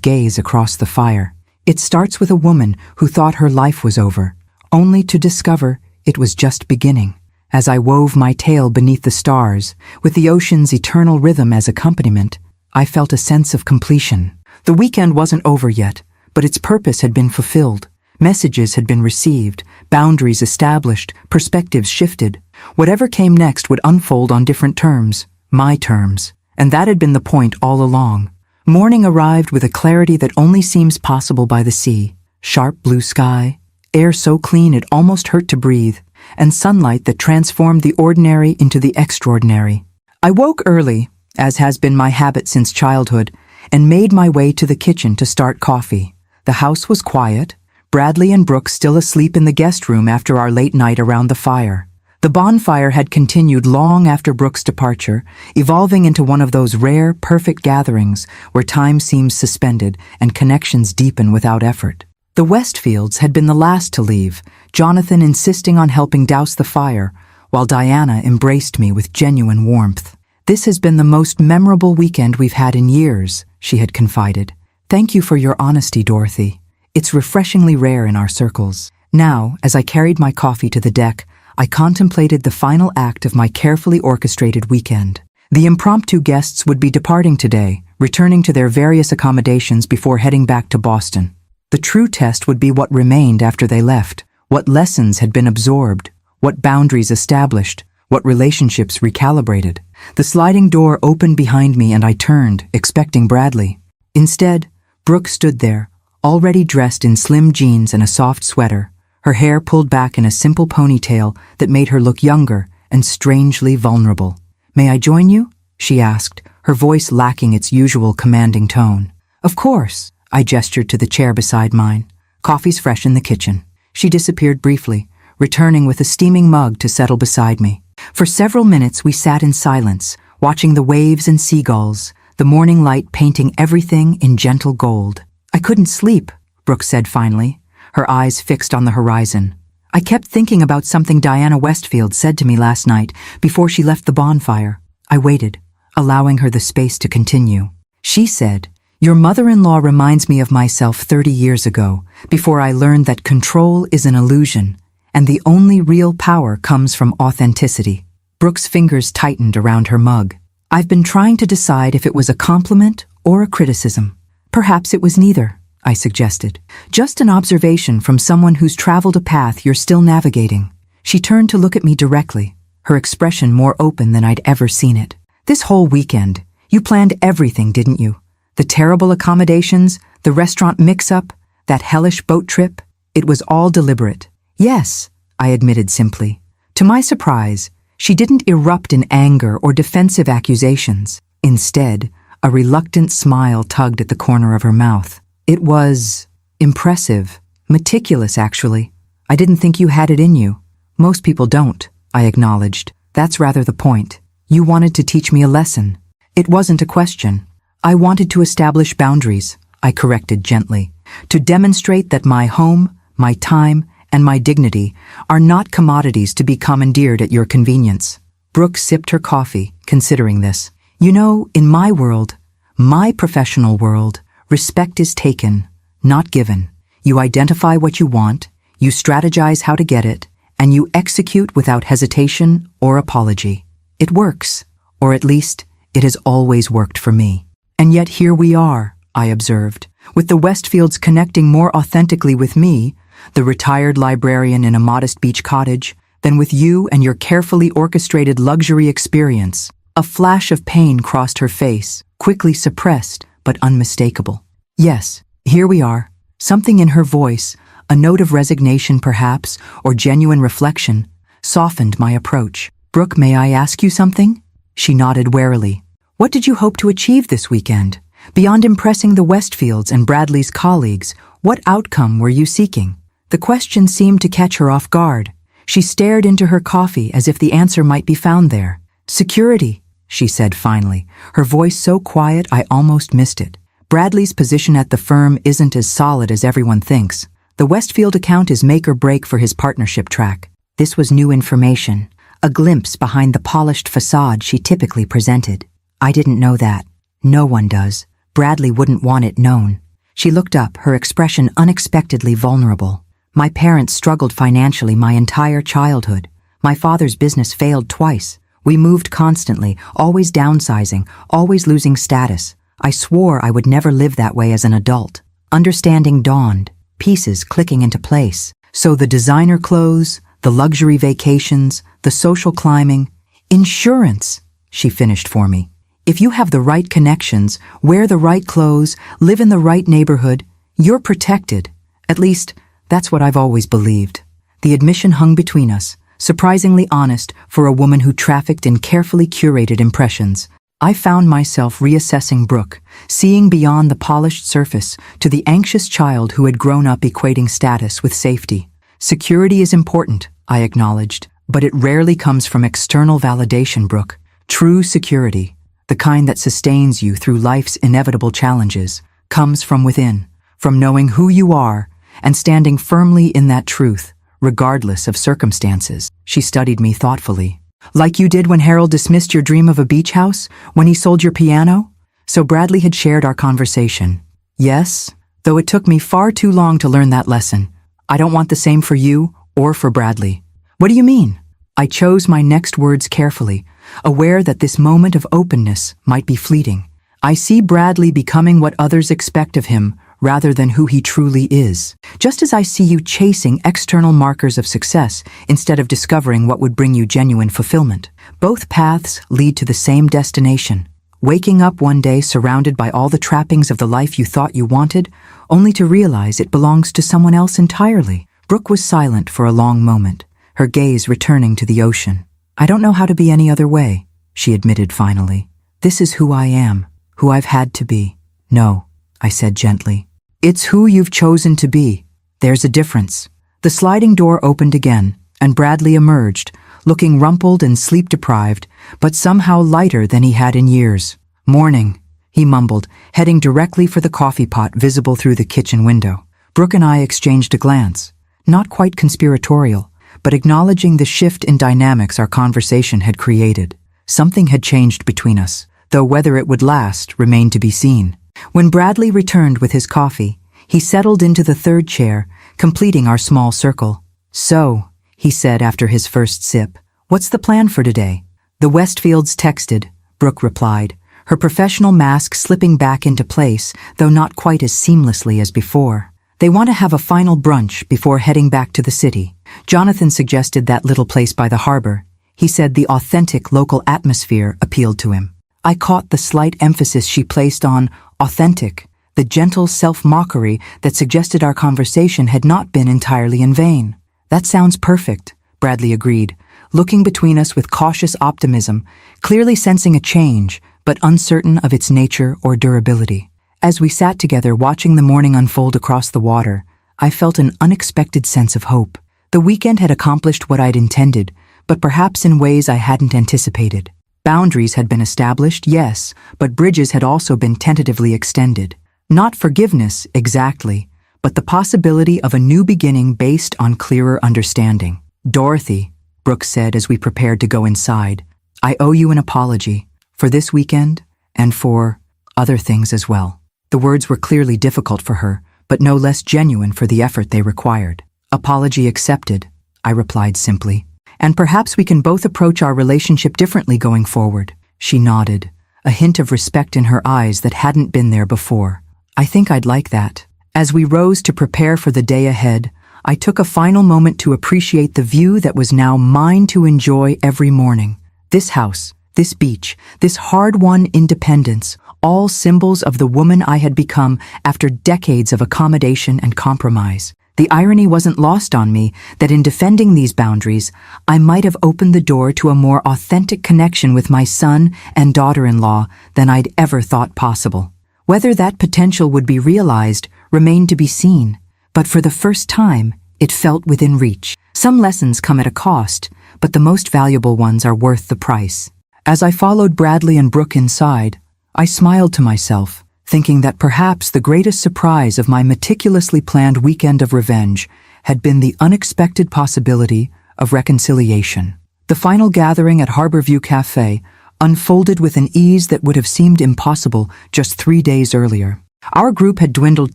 gaze across the fire. "It starts with a woman who thought her life was over, only to discover it was just beginning." As I wove my tale beneath the stars, with the ocean's eternal rhythm as accompaniment, I felt a sense of completion. The weekend wasn't over yet, but its purpose had been fulfilled. Messages had been received, boundaries established, perspectives shifted. Whatever came next would unfold on different terms, my terms, and that had been the point all along. Morning arrived with a clarity that only seems possible by the sea. Sharp blue sky, air so clean it almost hurt to breathe, and sunlight that transformed the ordinary into the extraordinary. I woke early, as has been my habit since childhood, and made my way to the kitchen to start coffee. The house was quiet, Bradley and Brooke still asleep in the guest room after our late night around the fire. The bonfire had continued long after Brooke's departure, evolving into one of those rare, perfect gatherings where time seems suspended and connections deepen without effort. The Westfields had been the last to leave, Jonathan insisting on helping douse the fire, while Diana embraced me with genuine warmth. "This has been the most memorable weekend we've had in years," she had confided. "Thank you for your honesty, Dorothy. It's refreshingly rare in our circles." Now, as I carried my coffee to the deck, I contemplated the final act of my carefully orchestrated weekend. The impromptu guests would be departing today, returning to their various accommodations before heading back to Boston. The true test would be what remained after they left, what lessons had been absorbed, what boundaries established, what relationships recalibrated. The sliding door opened behind me and I turned, expecting Bradley. Instead, Brooke stood there, already dressed in slim jeans and a soft sweater, her hair pulled back in a simple ponytail that made her look younger and strangely vulnerable. "May I join you?" she asked, her voice lacking its usual commanding tone. "Of course," I gestured to the chair beside mine. "Coffee's fresh in the kitchen." She disappeared briefly, returning with a steaming mug to settle beside me. For several minutes we sat in silence, watching the waves and seagulls, the morning light painting everything in gentle gold. "I couldn't sleep," Brooke said finally, her eyes fixed on the horizon. "I kept thinking about something Diana Westfield said to me last night before she left the bonfire." I waited, allowing her the space to continue. "She said, 'Your mother-in-law reminds me of myself 30 years ago, before I learned that control is an illusion, and the only real power comes from authenticity.'" Brooke's fingers tightened around her mug. "I've been trying to decide if it was a compliment or a criticism. Perhaps it was neither," I suggested. "Just an observation from someone who's traveled a path you're still navigating." She turned to look at me directly, her expression more open than I'd ever seen it. "This whole weekend, you planned everything, didn't you? The terrible accommodations, the restaurant mix-up, that hellish boat trip, it was all deliberate." "Yes," I admitted simply. To my surprise, she didn't erupt in anger or defensive accusations. Instead, a reluctant smile tugged at the corner of her mouth. "It was impressive, meticulous actually. I didn't think you had it in you." "Most people don't," I acknowledged. "That's rather the point. You wanted to teach me a lesson." "It wasn't a question. I wanted to establish boundaries," I corrected gently, "to demonstrate that my home, my time, and my dignity are not commodities to be commandeered at your convenience." Brooke sipped her coffee, considering this. "You know, in my world, my professional world, respect is taken, not given. You identify what you want, you strategize how to get it, and you execute without hesitation or apology. It works, or at least, it has always worked for me." "And yet here we are," I observed, "with the Westfields connecting more authentically with me, the retired librarian in a modest beach cottage, than with you and your carefully orchestrated luxury experience." A flash of pain crossed her face, quickly suppressed but unmistakable. "Yes, here we are." Something in her voice, A note of resignation, perhaps, or genuine reflection, softened my approach. "Brooke, may I ask you something?" She nodded warily. "What did you hope to achieve this weekend? Beyond impressing the Westfields and Bradley's colleagues, what outcome were you seeking?" The question seemed to catch her off guard. She stared into her coffee as if the answer might be found there. "Security," she said finally, her voice so quiet I almost missed it. "Bradley's position at the firm isn't as solid as everyone thinks. The Westfield account is make or break for his partnership track." This was new information, a glimpse behind the polished facade she typically presented. "I didn't know that. No one does. Bradley wouldn't want it known." She looked up, her expression unexpectedly vulnerable. "My parents struggled financially my entire childhood. My father's business failed twice. We moved constantly, always downsizing, always losing status. I swore I would never live that way as an adult." Understanding dawned, pieces clicking into place. So the designer clothes, the luxury vacations, the social climbing, insurance, she finished for me. If you have the right connections, wear the right clothes, live in the right neighborhood, you're protected. At least, that's what I've always believed. The admission hung between us, surprisingly honest for a woman who trafficked in carefully curated impressions. I found myself reassessing Brooke, seeing beyond the polished surface to the anxious child who had grown up equating status with safety. "Security is important," I acknowledged, "but it rarely comes from external validation, Brooke. True security, the kind that sustains you through life's inevitable challenges, comes from within, from knowing who you are and standing firmly in that truth, regardless of circumstances." She studied me thoughtfully. "Like you did when Harold dismissed your dream of a beach house, when he sold your piano?" So Bradley had shared our conversation. "Yes, though it took me far too long to learn that lesson. I don't want the same for you or for Bradley." "What do you mean?" I chose my next words carefully, aware that this moment of openness might be fleeting. "I see Bradley becoming what others expect of him, rather than who he truly is. Just as I see you chasing external markers of success instead of discovering what would bring you genuine fulfillment. Both paths lead to the same destination, waking up one day surrounded by all the trappings of the life you thought you wanted, only to realize it belongs to someone else entirely." Brooke was silent for a long moment, her gaze returning to the ocean. "I don't know how to be any other way," she admitted finally. "This is who I am, who I've had to be." "No," I said gently. "It's who you've chosen to be. There's a difference." The sliding door opened again, and Bradley emerged, looking rumpled and sleep-deprived, but somehow lighter than he had in years. "Morning," he mumbled, heading directly for the coffee pot visible through the kitchen window. Brooke and I exchanged a glance, not quite conspiratorial, but acknowledging the shift in dynamics our conversation had created. Something had changed between us, though whether it would last remained to be seen. When Bradley returned with his coffee, he settled into the third chair, completing our small circle. "So," he said after his first sip, "what's the plan for today?" "The Westfields texted," Brooke replied, her professional mask slipping back into place, though not quite as seamlessly as before. "They want to have a final brunch before heading back to the city. Jonathan suggested that little place by the harbor. He said the authentic local atmosphere appealed to him." I caught the slight emphasis she placed on authentic, the gentle self-mockery that suggested our conversation had not been entirely in vain. "That sounds perfect," Bradley agreed, looking between us with cautious optimism, clearly sensing a change, but uncertain of its nature or durability. As we sat together watching the morning unfold across the water, I felt an unexpected sense of hope. The weekend had accomplished what I'd intended, but perhaps in ways I hadn't anticipated. Boundaries had been established, yes, but bridges had also been tentatively extended. Not forgiveness, exactly, but the possibility of a new beginning based on clearer understanding. "Dorothy," Brooke said as we prepared to go inside, "I owe you an apology for this weekend and for other things as well." The words were clearly difficult for her, but no less genuine for the effort they required. "Apology accepted," I replied simply. "And perhaps we can both approach our relationship differently going forward." She nodded, a hint of respect in her eyes that hadn't been there before. "I think I'd like that." As we rose to prepare for the day ahead, I took a final moment to appreciate the view that was now mine to enjoy every morning. This house, this beach, this hard-won independence, all symbols of the woman I had become after decades of accommodation and compromise. The irony wasn't lost on me that in defending these boundaries, I might have opened the door to a more authentic connection with my son and daughter-in-law than I'd ever thought possible. Whether that potential would be realized remained to be seen, but for the first time, it felt within reach. Some lessons come at a cost, but the most valuable ones are worth the price. As I followed Bradley and Brooke inside, I smiled to myself, thinking that perhaps the greatest surprise of my meticulously planned weekend of revenge had been the unexpected possibility of reconciliation. The final gathering at Harborview Cafe unfolded with an ease that would have seemed impossible just 3 days earlier. Our group had dwindled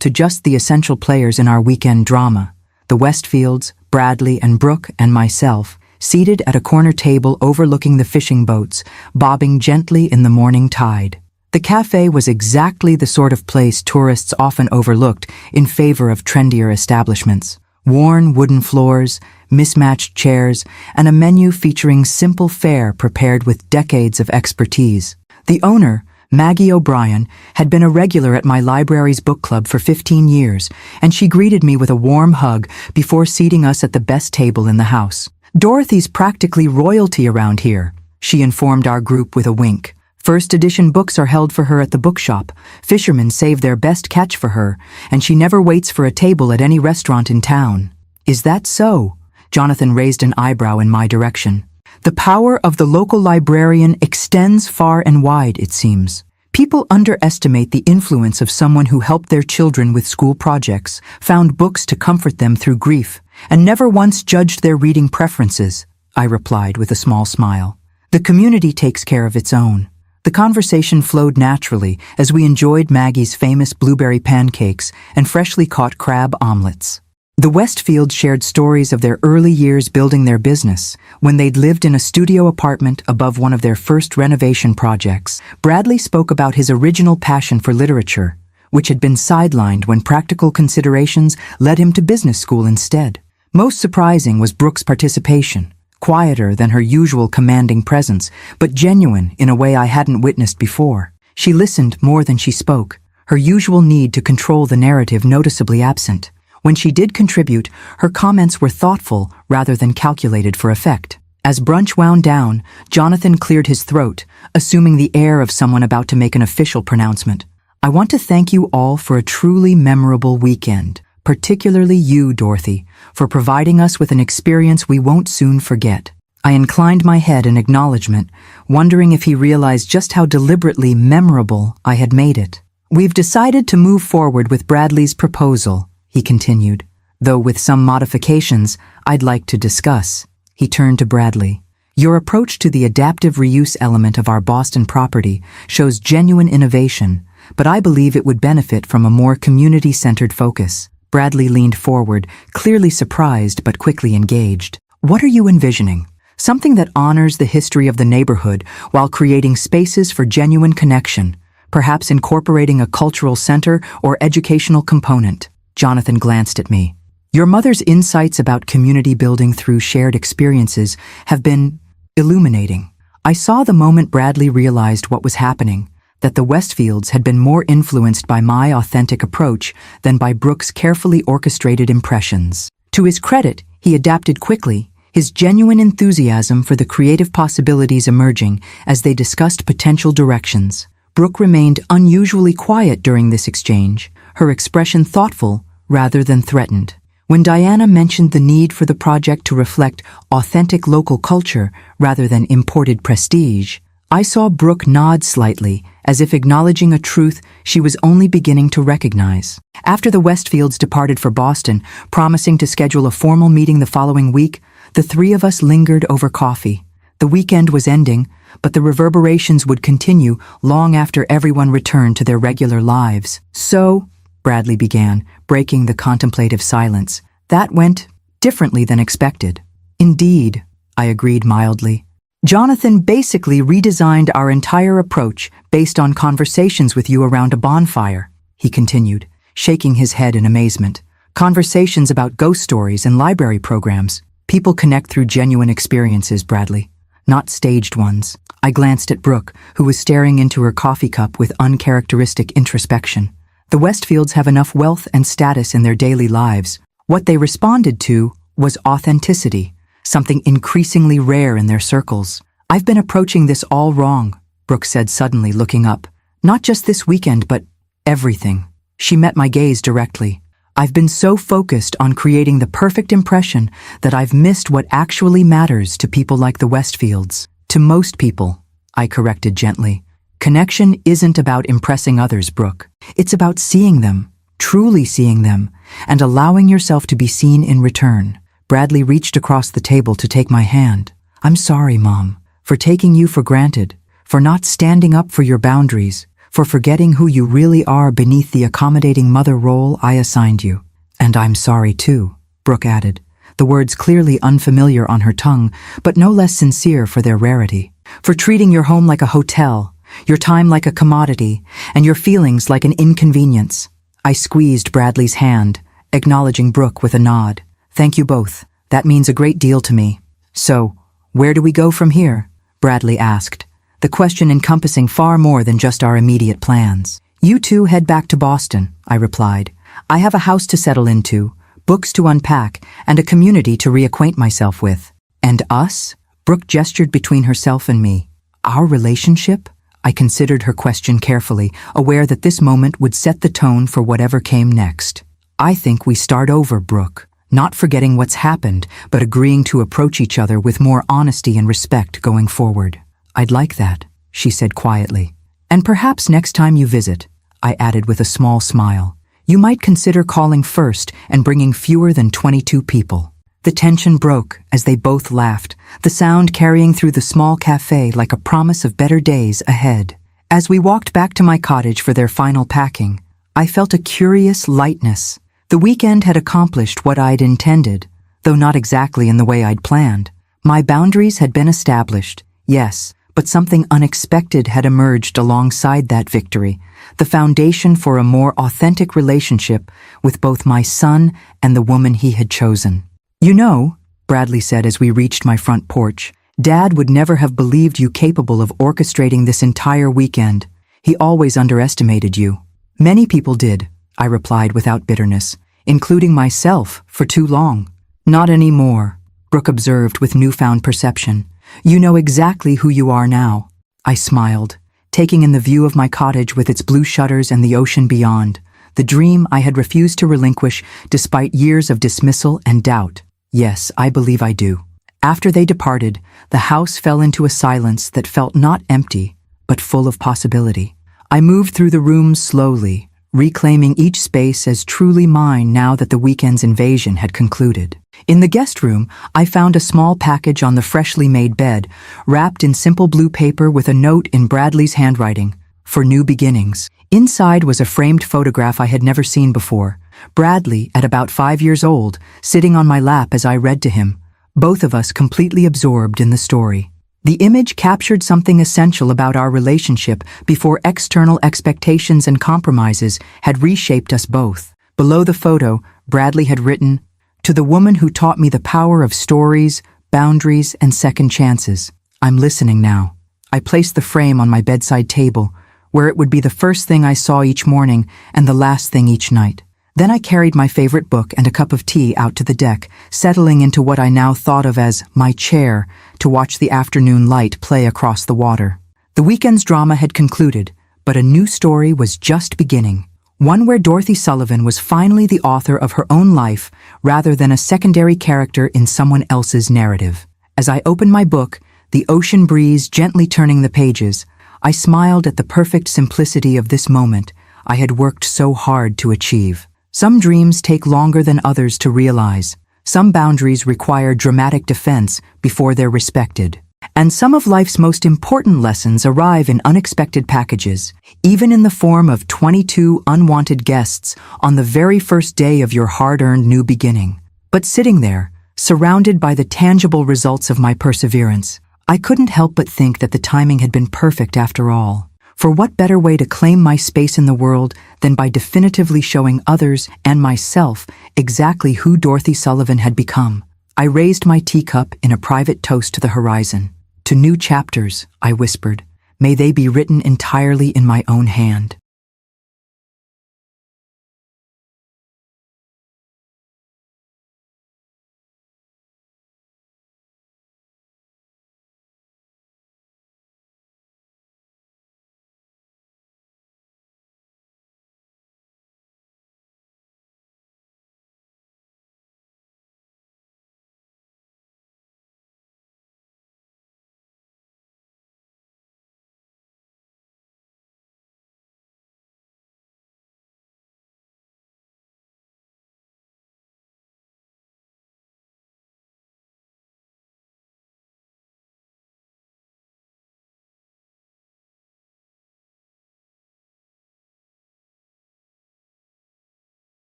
to just the essential players in our weekend drama: the Westfields, Bradley and Brooke, and myself, seated at a corner table overlooking the fishing boats, bobbing gently in the morning tide. The cafe was exactly the sort of place tourists often overlooked in favor of trendier establishments. Worn wooden floors, mismatched chairs, and a menu featuring simple fare prepared with decades of expertise. The owner, Maggie O'Brien, had been a regular at my library's book club for 15 years, and she greeted me with a warm hug before seating us at the best table in the house. "Dorothy's practically royalty around here," she informed our group with a wink. "First edition books are held for her at the bookshop. Fishermen save their best catch for her, and she never waits for a table at any restaurant in town." "Is that so?" Jonathan raised an eyebrow in my direction. The power of the local librarian extends far and wide, it seems. People underestimate the influence of someone who helped their children with school projects, found books to comfort them through grief, and never once judged their reading preferences, I replied with a small smile. The community takes care of its own. The conversation flowed naturally as we enjoyed Maggie's famous blueberry pancakes and freshly caught crab omelets. The Westfields shared stories of their early years building their business, when they'd lived in a studio apartment above one of their first renovation projects. Bradley spoke about his original passion for literature, which had been sidelined when practical considerations led him to business school instead. Most surprising was Brooke's participation, quieter than her usual commanding presence, but genuine in a way I hadn't witnessed before. She listened more than she spoke, her usual need to control the narrative noticeably absent. When she did contribute, her comments were thoughtful rather than calculated for effect. As brunch wound down, Jonathan cleared his throat, assuming the air of someone about to make an official pronouncement. "I want to thank you all for a truly memorable weekend, particularly you, Dorothy, for providing us with an experience we won't soon forget." I inclined my head in acknowledgement, wondering if he realized just how deliberately memorable I had made it. "We've decided to move forward with Bradley's proposal," he continued, "though with some modifications I'd like to discuss." He turned to Bradley. "Your approach to the adaptive reuse element of our Boston property shows genuine innovation, but I believe it would benefit from a more community-centered focus." Bradley leaned forward, clearly surprised but quickly engaged. "What are you envisioning? Something that honors the history of the neighborhood while creating spaces for genuine connection, perhaps incorporating a cultural center or educational component." Jonathan glanced at me. "Your mother's insights about community building through shared experiences have been illuminating." I saw the moment Bradley realized what was happening, that the Westfields had been more influenced by my authentic approach than by Brooke's carefully orchestrated impressions. To his credit, he adapted quickly, his genuine enthusiasm for the creative possibilities emerging as they discussed potential directions. Brooke remained unusually quiet during this exchange, her expression thoughtful rather than threatened. When Diana mentioned the need for the project to reflect authentic local culture rather than imported prestige, I saw Brooke nod slightly, as if acknowledging a truth she was only beginning to recognize. After the Westfields departed for Boston, promising to schedule a formal meeting the following week, the three of us lingered over coffee. The weekend was ending, but the reverberations would continue long after everyone returned to their regular lives. "So," Bradley began, breaking the contemplative silence, "that went differently than expected." "Indeed," I agreed mildly. "Jonathan basically redesigned our entire approach based on conversations with you around a bonfire," he continued, shaking his head in amazement. "Conversations about ghost stories and library programs. People connect through genuine experiences, Bradley, not staged ones." I glanced at Brooke, who was staring into her coffee cup with uncharacteristic introspection. The Westfields have enough wealth and status in their daily lives. What they responded to was authenticity, something increasingly rare in their circles. "I've been approaching this all wrong," Brooke said suddenly, looking up. "Not just this weekend, but everything." She met my gaze directly. "I've been so focused on creating the perfect impression that I've missed what actually matters to people like the Westfields." "To most people," I corrected gently. "Connection isn't about impressing others, Brooke. It's about seeing them, truly seeing them, and allowing yourself to be seen in return." Bradley reached across the table to take my hand. "I'm sorry, Mom, for taking you for granted, for not standing up for your boundaries, for forgetting who you really are beneath the accommodating mother role I assigned you." "And I'm sorry too," Brooke added, the words clearly unfamiliar on her tongue, but no less sincere for their rarity. "For treating your home like a hotel, your time like a commodity, and your feelings like an inconvenience." I squeezed Bradley's hand, acknowledging Brooke with a nod. "Thank you both. That means a great deal to me." "So, where do we go from here?" Bradley asked, the question encompassing far more than just our immediate plans. "You two head back to Boston," I replied. "I have a house to settle into, books to unpack, and a community to reacquaint myself with." "And us?" Brooke gestured between herself and me. "Our relationship?" I considered her question carefully, aware that this moment would set the tone for whatever came next. "I think we start over, Brooke. Not forgetting what's happened, but agreeing to approach each other with more honesty and respect going forward." "I'd like that," she said quietly. "And perhaps next time you visit," I added with a small smile, "you might consider calling first and bringing fewer than 22 people." The tension broke as they both laughed, the sound carrying through the small cafe like a promise of better days ahead. As we walked back to my cottage for their final packing, I felt a curious lightness. The weekend had accomplished what I'd intended, though not exactly in the way I'd planned. My boundaries had been established, yes, but something unexpected had emerged alongside that victory, the foundation for a more authentic relationship with both my son and the woman he had chosen. "You know," Bradley said as we reached my front porch, "Dad would never have believed you capable of orchestrating this entire weekend. He always underestimated you." "Many people did," I replied without bitterness, "including myself for too long." "Not anymore," Brooke observed with newfound perception. "You know exactly who you are now." I smiled, taking in the view of my cottage with its blue shutters and the ocean beyond, the dream I had refused to relinquish despite years of dismissal and doubt. "Yes, I believe I do." After they departed, the house fell into a silence that felt not empty, but full of possibility. I moved through the rooms slowly, reclaiming each space as truly mine now that the weekend's invasion had concluded. In the guest room, I found a small package on the freshly made bed, wrapped in simple blue paper with a note in Bradley's handwriting, "For new beginnings." Inside was a framed photograph I had never seen before. Bradley, at about 5 years old, sitting on my lap as I read to him, both of us completely absorbed in the story. The image captured something essential about our relationship before external expectations and compromises had reshaped us both. Below the photo, Bradley had written, "To the woman who taught me the power of stories, boundaries, and second chances. I'm listening now." I placed the frame on my bedside table, where it would be the first thing I saw each morning and the last thing each night. Then I carried my favorite book and a cup of tea out to the deck, settling into what I now thought of as my chair to watch the afternoon light play across the water. The weekend's drama had concluded, but a new story was just beginning. One where Dorothy Sullivan was finally the author of her own life rather than a secondary character in someone else's narrative. As I opened my book, the ocean breeze gently turning the pages, I smiled at the perfect simplicity of this moment I had worked so hard to achieve. Some dreams take longer than others to realize. Some boundaries require dramatic defense before they're respected. And some of life's most important lessons arrive in unexpected packages, even in the form of 22 unwanted guests on the very first day of your hard-earned new beginning. But sitting there, surrounded by the tangible results of my perseverance, I couldn't help but think that the timing had been perfect after all. For what better way to claim my space in the world than by definitively showing others and myself exactly who Dorothy Sullivan had become? I raised my teacup in a private toast to the horizon. "To new chapters," I whispered. "May they be written entirely in my own hand."